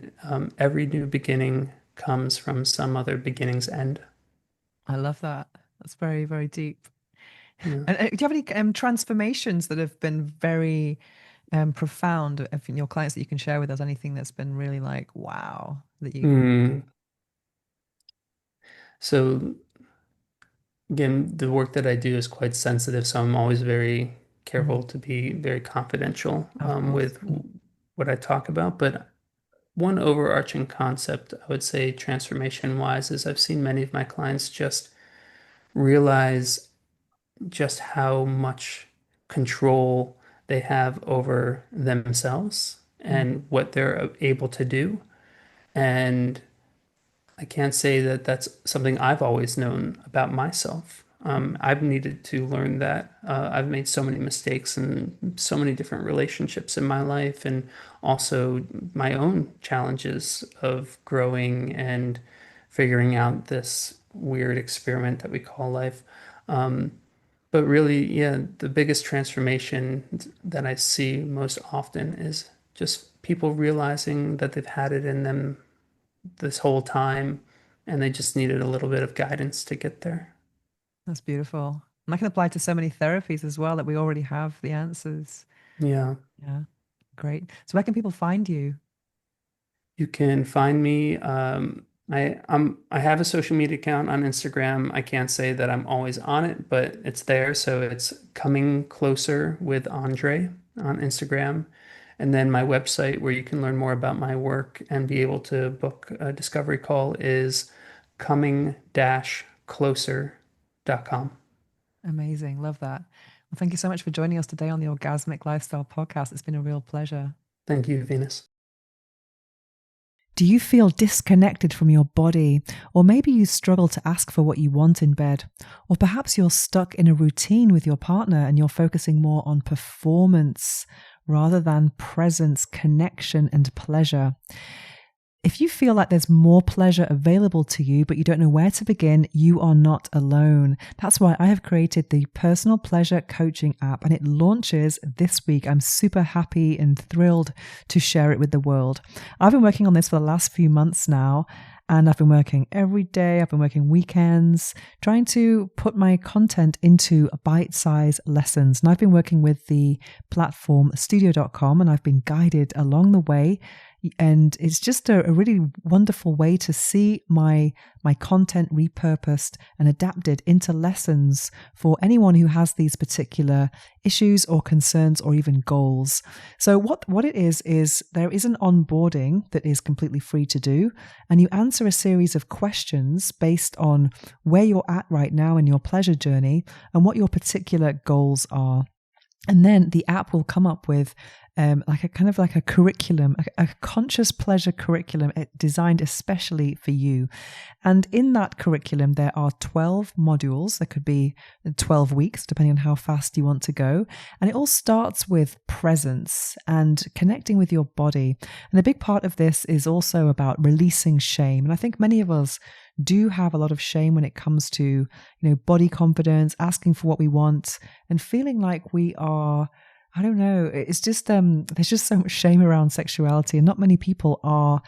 every new beginning comes from some other beginning's end. I love that. That's very, very deep. Yeah. And do you have any transformations that have been very profound of your clients that you can share with us? Anything that's been really like, wow, that you. Mm. So again, the work that I do is quite sensitive, so I'm always very Mm, careful to be very confidential of course. with what I talk about. But one overarching concept I would say transformation wise is I've seen many of my clients just realize just how much control they have over themselves Mm, and what they're able to do. And I can't say that that's something I've always known about myself. I've needed to learn that. I've made so many mistakes and so many different relationships in my life, and also my own challenges of growing and figuring out this weird experiment that we call life. Um, but really, yeah, the biggest transformation that I see most often is just people realizing that they've had it in them this whole time and they just needed a little bit of guidance to get there. that's beautiful. And that can apply to so many therapies as well that we already have the answers. Yeah. Yeah, great. So where can people find you? You can find me. I have a social media account on Instagram. I can't say that I'm always on it, but it's there. So it's Coming Closer with Andre on Instagram. And then my website where you can learn more about my work and be able to book a discovery call is coming-closer.com. Amazing. Love that. Well, thank you so much for joining us today on the Orgasmic Lifestyle Podcast. It's been a real pleasure. Thank you, Venus. Do you feel disconnected from your body? Or maybe you struggle to ask for what you want in bed? Or perhaps you're stuck in a routine with your partner and you're focusing more on performance rather than presence, connection, and pleasure. If you feel like there's more pleasure available to you, but you don't know where to begin, you are not alone. That's why I have created the Personal Pleasure Coaching app, and it launches this week. I'm super happy and thrilled to share it with the world. I've been working on this for the last few months now, and I've been working every day. I've been working weekends, trying to put my content into bite-sized lessons. And I've been working with the platform studio.com, and I've been guided along the way. And it's just a really wonderful way to see my content repurposed and adapted into lessons for anyone who has these particular issues or concerns or even goals. So what it is there is an onboarding that is completely free to do, and you answer a series of questions based on where you're at right now in your pleasure journey and what your particular goals are. And then the app will come up with like a curriculum, a conscious pleasure curriculum designed especially for you. And in that curriculum, there are 12 modules. There could be 12 weeks, depending on how fast you want to go. And it all starts with presence and connecting with your body. And a big part of this is also about releasing shame. And I think many of us do have a lot of shame when it comes to, body confidence, asking for what we want, and feeling like we are, I don't know, it's just, there's just so much shame around sexuality, and not many people are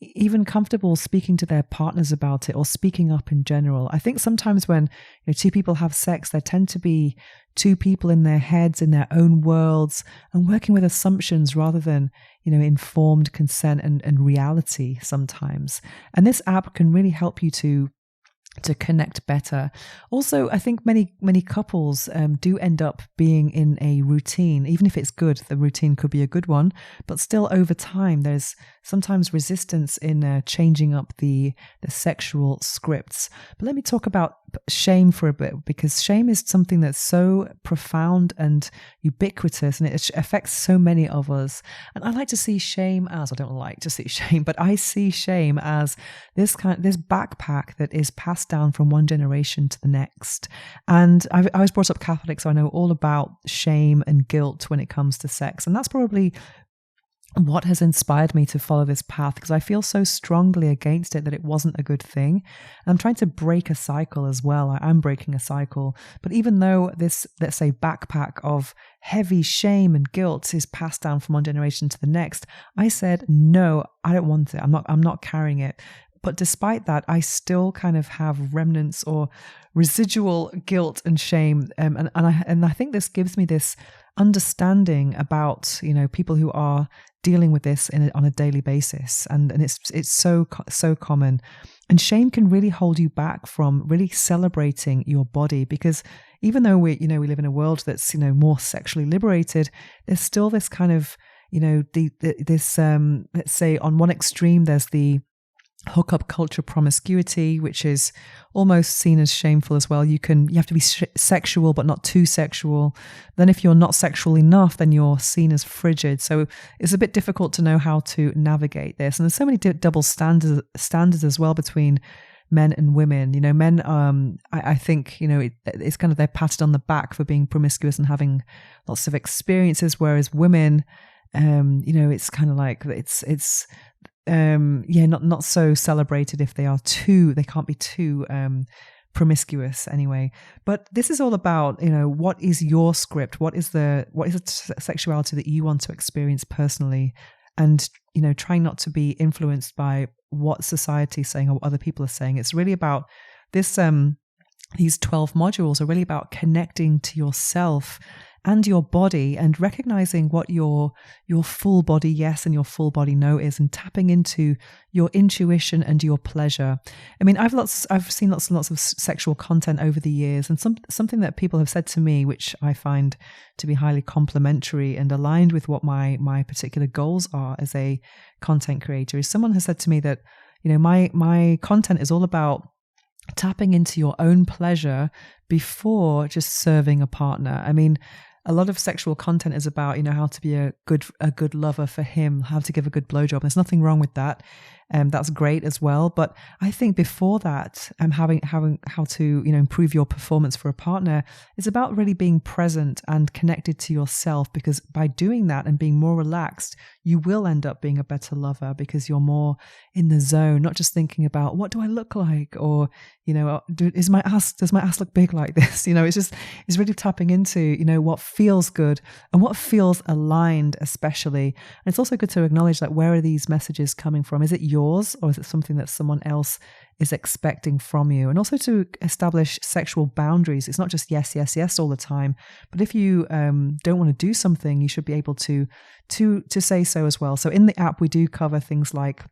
even comfortable speaking to their partners about it or speaking up in general. I think sometimes when two people have sex, there tend to be two people in their heads, in their own worlds, and working with assumptions rather than, informed consent and reality sometimes. And this app can really help you to connect better. Also, I think many couples do end up being in a routine. Even if it's good, the routine could be a good one, but still over time, there's sometimes resistance in changing up the sexual scripts. But let me talk about shame for a bit, because shame is something that's so profound and ubiquitous, and it affects so many of us. And I like to see shame as, I don't like to see shame, but I see shame as this backpack that is passed down from one generation to the next. And I was brought up Catholic, so I know all about shame and guilt when it comes to sex. And that's probably what has inspired me to follow this path, because I feel so strongly against it that it wasn't a good thing. And I'm trying to break a cycle as well. I'm breaking a cycle. But even though this, let's say, backpack of heavy shame and guilt is passed down from one generation to the next, I said, no, I don't want it. I'm not carrying it. but despite that, I still kind of have remnants or residual guilt and shame. And I think this gives me this understanding about, people who are dealing with this on a daily basis. And it's so common. And shame can really hold you back from really celebrating your body, because even though we live in a world that's, more sexually liberated, there's still this kind of, let's say on one extreme, there's the hookup culture promiscuity, which is almost seen as shameful as well. You have to be sexual, but not too sexual. Then if you're not sexual enough, then you're seen as frigid. So it's a bit difficult to know how to navigate this. And there's so many double standards as well between men and women. Men, I think, it's kind of, they're patted on the back for being promiscuous and having lots of experiences, whereas women, it's kind of like it's not so celebrated if they can't be too promiscuous anyway. But this is all about, what is your script? What is the sexuality that you want to experience personally? And, trying not to be influenced by what society is saying or what other people are saying. It's really about this, these 12 modules are really about connecting to yourself and your body, and recognizing what your full body yes and your full body no is, and tapping into your intuition and your pleasure. I mean, I've seen lots and lots of sexual content over the years, and something that people have said to me, which I find to be highly complimentary and aligned with what my particular goals are as a content creator, is someone has said to me that, my content is all about tapping into your own pleasure before just serving a partner. I mean, a lot of sexual content is about, how to be a good lover for him, how to give a good blowjob. There's nothing wrong with that. That's great as well. But I think before that, having how to, improve your performance for a partner is about really being present and connected to yourself, because by doing that and being more relaxed, you will end up being a better lover, because you're more in the zone, not just thinking about what do I look like, or, does my ass look big like this? It's really tapping into, what feels good and what feels aligned, especially. And it's also good to acknowledge that, where are these messages coming from? Is it yours, or is it something that someone else is expecting from you? And also to establish sexual boundaries. It's not just yes, yes, yes all the time. But if you don't want to do something, you should be able to say so as well. So in the app, we do cover things like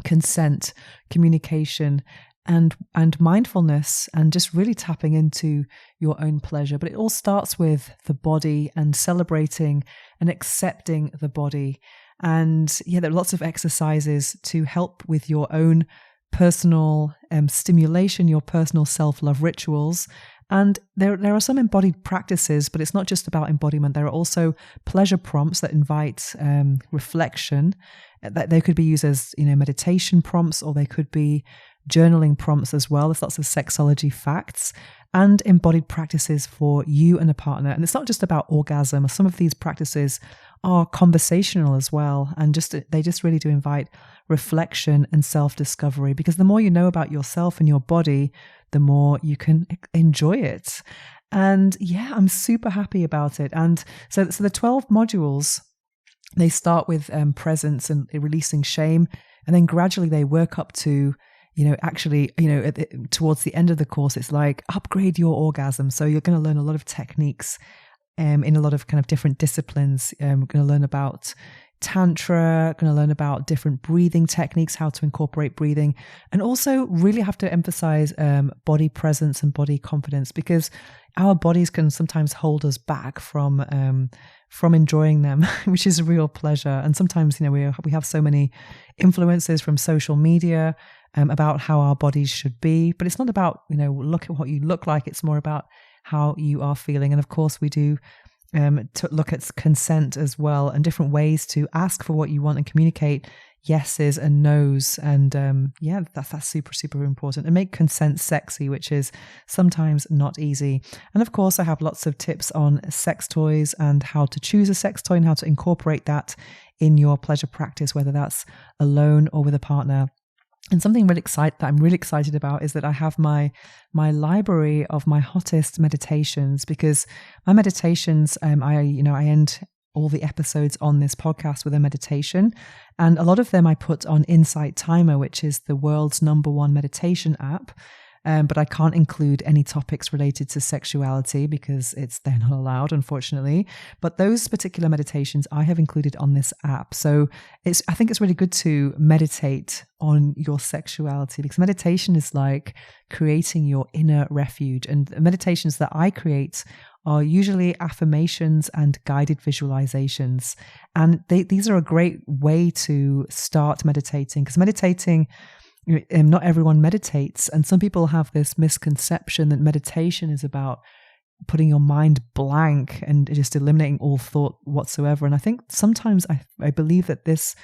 consent, communication, and mindfulness, and just really tapping into your own pleasure. But it all starts with the body and celebrating and accepting the body. And there are lots of exercises to help with your own personal stimulation, your personal self-love rituals. And there are some embodied practices, but it's not just about embodiment. There are also pleasure prompts that invite reflection. That they could be used as, meditation prompts, or they could be journaling prompts as well. There's lots of sexology facts and embodied practices for you and a partner. And it's not just about orgasm. Some of these practices are conversational as well. And they just really do invite reflection and self-discovery, because the more you know about yourself and your body, the more you can enjoy it. And I'm super happy about it. And so the 12 modules, they start with presence and releasing shame. And then gradually they work up to, towards the end of the course, it's like upgrade your orgasm. So you're going to learn a lot of techniques in a lot of kind of different disciplines. We're going to learn about Tantra, going to learn about different breathing techniques, how to incorporate breathing, and also really have to emphasize body presence and body confidence, because our bodies can sometimes hold us back from enjoying them, which is a real pleasure. And sometimes, we have so many influences from social media about how our bodies should be, but it's not about, look at what you look like. It's more about how you are feeling. And of course we do to look at consent as well, and different ways to ask for what you want and communicate yeses and nos. And that's super, super important. And make consent sexy, which is sometimes not easy. And of course, I have lots of tips on sex toys and how to choose a sex toy and how to incorporate that in your pleasure practice, whether that's alone or with a partner. And something that I'm really excited about is that I have my library of my hottest meditations, because my meditations, I end all the episodes on this podcast with a meditation. And a lot of them I put on Insight Timer, which is the world's #1 meditation app. But I can't include any topics related to sexuality because they're not allowed, unfortunately. But those particular meditations I have included on this app. So I think it's really good to meditate on your sexuality, because meditation is like creating your inner refuge. And the meditations that I create are usually affirmations and guided visualizations. And these are a great way to start meditating, because meditating, not everyone meditates, and some people have this misconception that meditation is about putting your mind blank and just eliminating all thought whatsoever. And I think sometimes I believe that this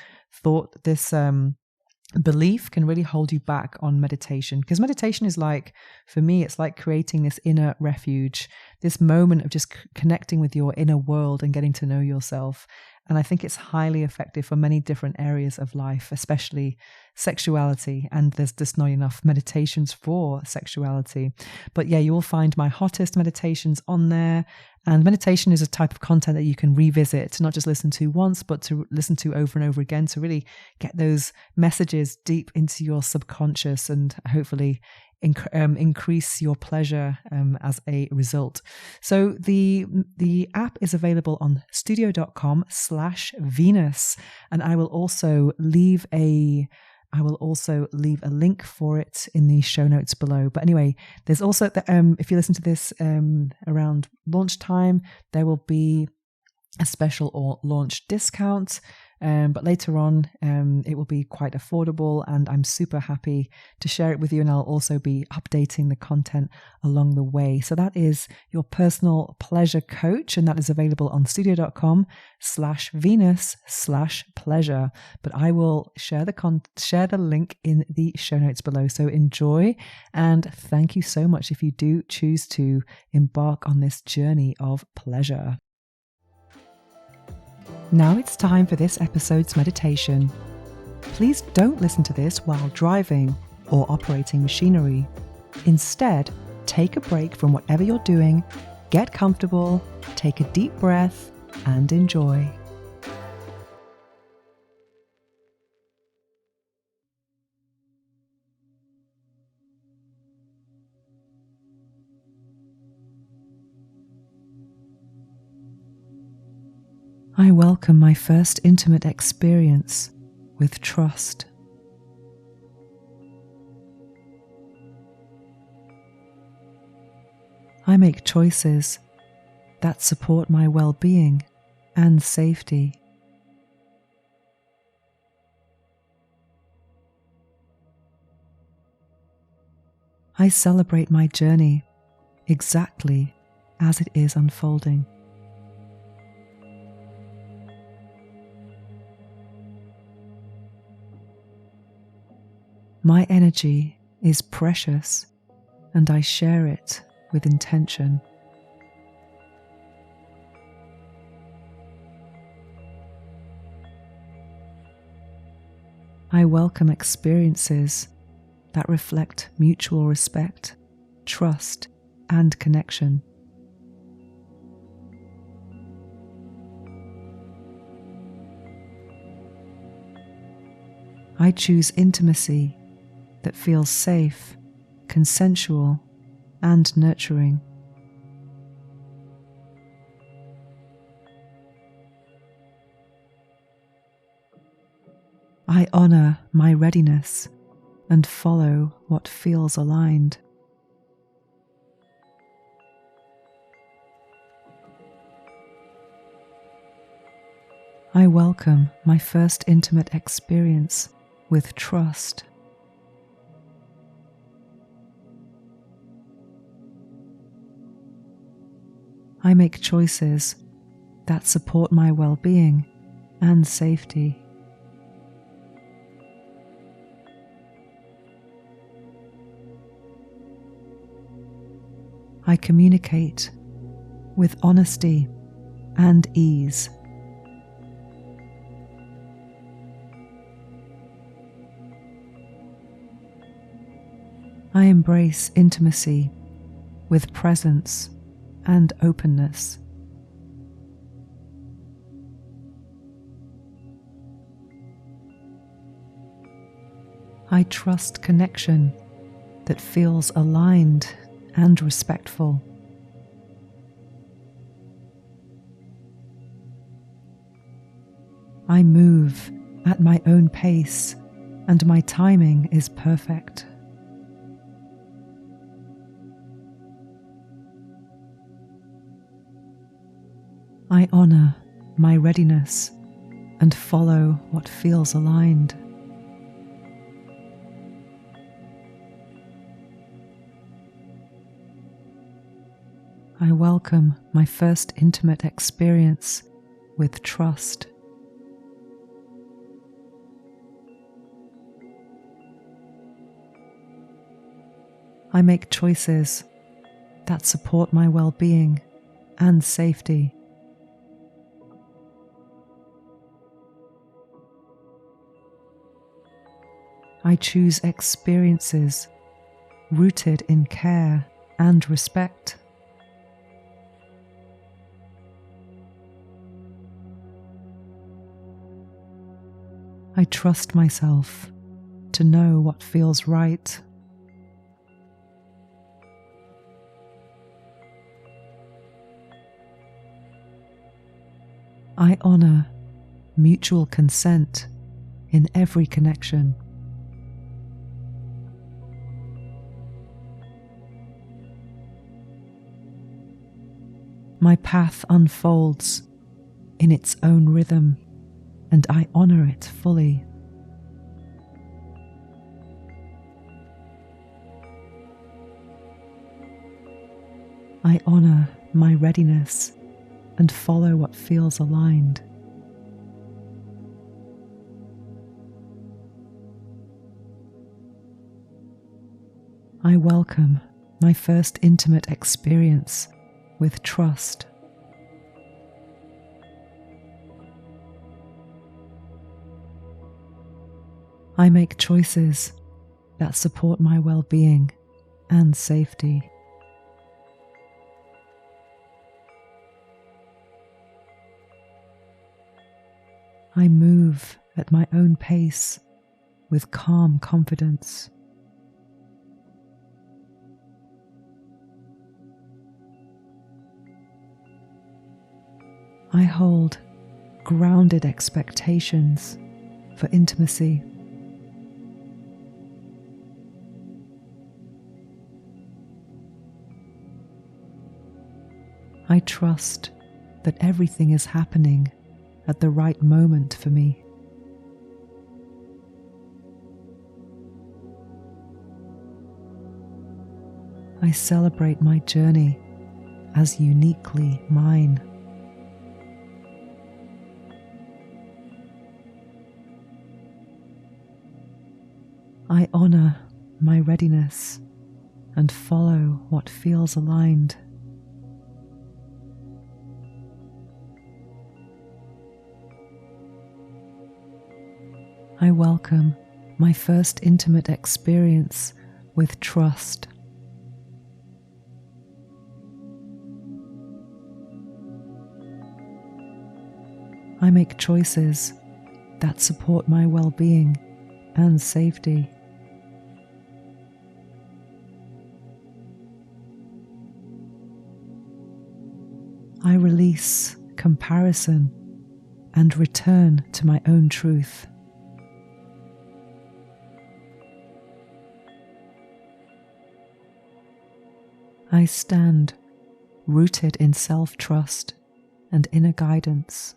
belief can really hold you back on meditation, because meditation is like, for me, it's like creating this inner refuge, this moment of just connecting with your inner world and getting to know yourself. And I think it's highly effective for many different areas of life, especially sexuality. And there's just not enough meditations for sexuality. But yeah, you will find my hottest meditations on there. And meditation is a type of content that you can revisit, to not just listen to once, but to listen to over and over again, to really get those messages deep into your subconscious and hopefully increase your pleasure as a result. So the app is available on studio.com/Venus, and I will also leave a link for it in the show notes below. But anyway, there's also if you listen to this around launch time, there will be a special or launch discount. But later on, it will be quite affordable, and I'm super happy to share it with you. And I'll also be updating the content along the way. So that is your personal pleasure coach, and that is available on studio.com/Venus/pleasure. But I will share the link in the show notes below. So enjoy, and thank you so much if you do choose to embark on this journey of pleasure. Now it's time for this episode's meditation. Please don't listen to this while driving or operating machinery. Instead, take a break from whatever you're doing, get comfortable, take a deep breath, and enjoy. I welcome my first intimate experience with trust. I make choices that support my well-being and safety. I celebrate my journey exactly as it is unfolding. My energy is precious, and I share it with intention. I welcome experiences that reflect mutual respect, trust, and connection. I choose intimacy that feels safe, consensual, and nurturing. I honor my readiness and follow what feels aligned. I welcome my first intimate experience with trust. I make choices that support my well-being and safety. I communicate with honesty and ease. I embrace intimacy with presence and openness. I trust connection that feels aligned and respectful. I move at my own pace, and my timing is perfect. I honor my readiness and follow what feels aligned. I welcome my first intimate experience with trust. I make choices that support my well-being and safety. I choose experiences rooted in care and respect. I trust myself to know what feels right. I honor mutual consent in every connection. My path unfolds in its own rhythm, and I honor it fully. I honor my readiness and follow what feels aligned. I welcome my first intimate experience with trust. I make choices that support my well-being and safety. I move at my own pace with calm confidence. I hold grounded expectations for intimacy. I trust that everything is happening at the right moment for me. I celebrate my journey as uniquely mine. I honor my readiness and follow what feels aligned. I welcome my first intimate experience with trust. I make choices that support my well-being and safety. I release comparison and return to my own truth. I stand rooted in self-trust and inner guidance.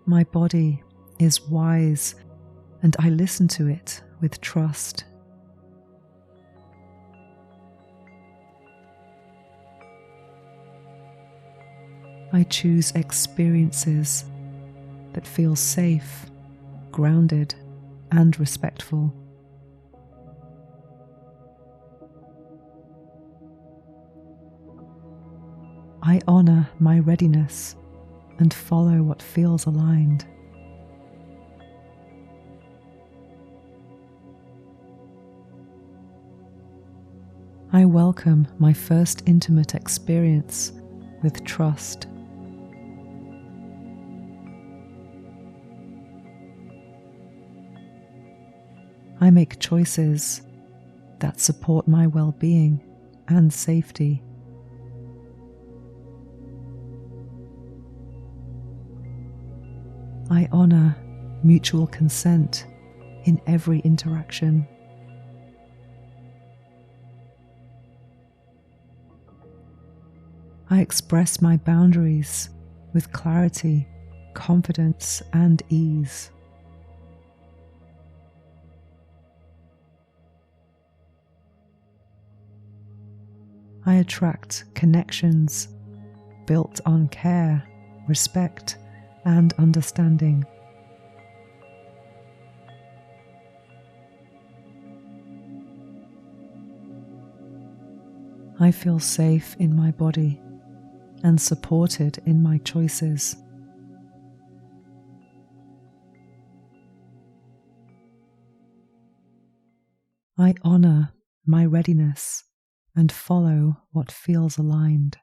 My body is wise, and I listen to it with trust. I choose experiences that feel safe, grounded, and respectful. I honor my readiness and follow what feels aligned. I welcome my first intimate experience with trust. I make choices that support my well-being and safety. I honor mutual consent in every interaction. I express my boundaries with clarity, confidence, and ease. I attract connections built on care, respect, and understanding. I feel safe in my body and supported in my choices. I honor my readiness and follow what feels aligned.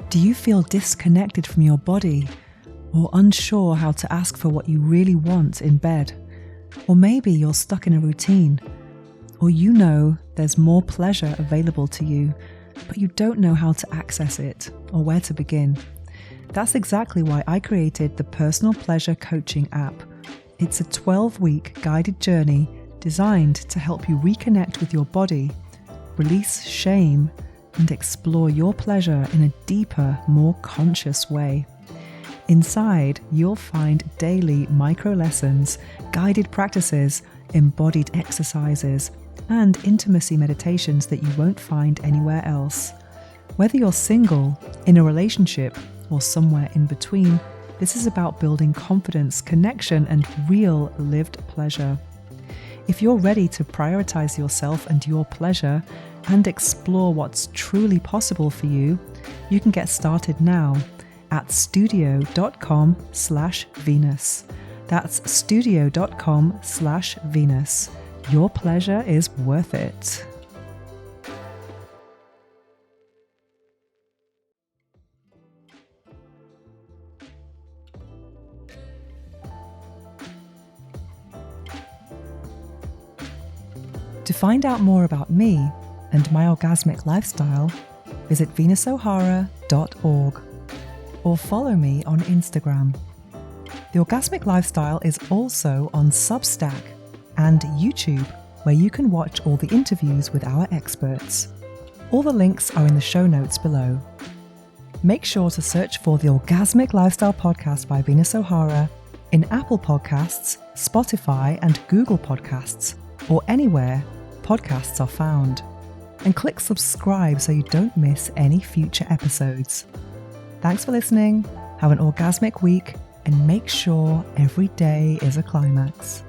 Do you feel disconnected from your body or unsure how to ask for what you really want in bed? Or maybe you're stuck in a routine, or you know there's more pleasure available to you, but you don't know how to access it or where to begin. That's exactly why I created the Personal Pleasure Coaching app. It's a 12-week guided journey designed to help you reconnect with your body, release shame, and explore your pleasure in a deeper, more conscious way. Inside, you'll find daily micro lessons, guided practices, embodied exercises, and intimacy meditations that you won't find anywhere else. Whether you're single, in a relationship, or somewhere in between, this is about building confidence, connection, and real lived pleasure. If you're ready to prioritize yourself and your pleasure and explore what's truly possible for you, you can get started now at studio.com/Venus. That's studio.com/Venus. Your pleasure is worth it. To find out more about me and my orgasmic lifestyle, visit venusohara.org or follow me on Instagram. The Orgasmic Lifestyle is also on Substack and YouTube, where you can watch all the interviews with our experts. All the links are in the show notes below. Make sure to search for the Orgasmic Lifestyle Podcast by Venus O'Hara in Apple Podcasts, Spotify, and Google Podcasts, or anywhere podcasts are found. And click subscribe so you don't miss any future episodes. Thanks for listening, have an orgasmic week, and make sure every day is a climax.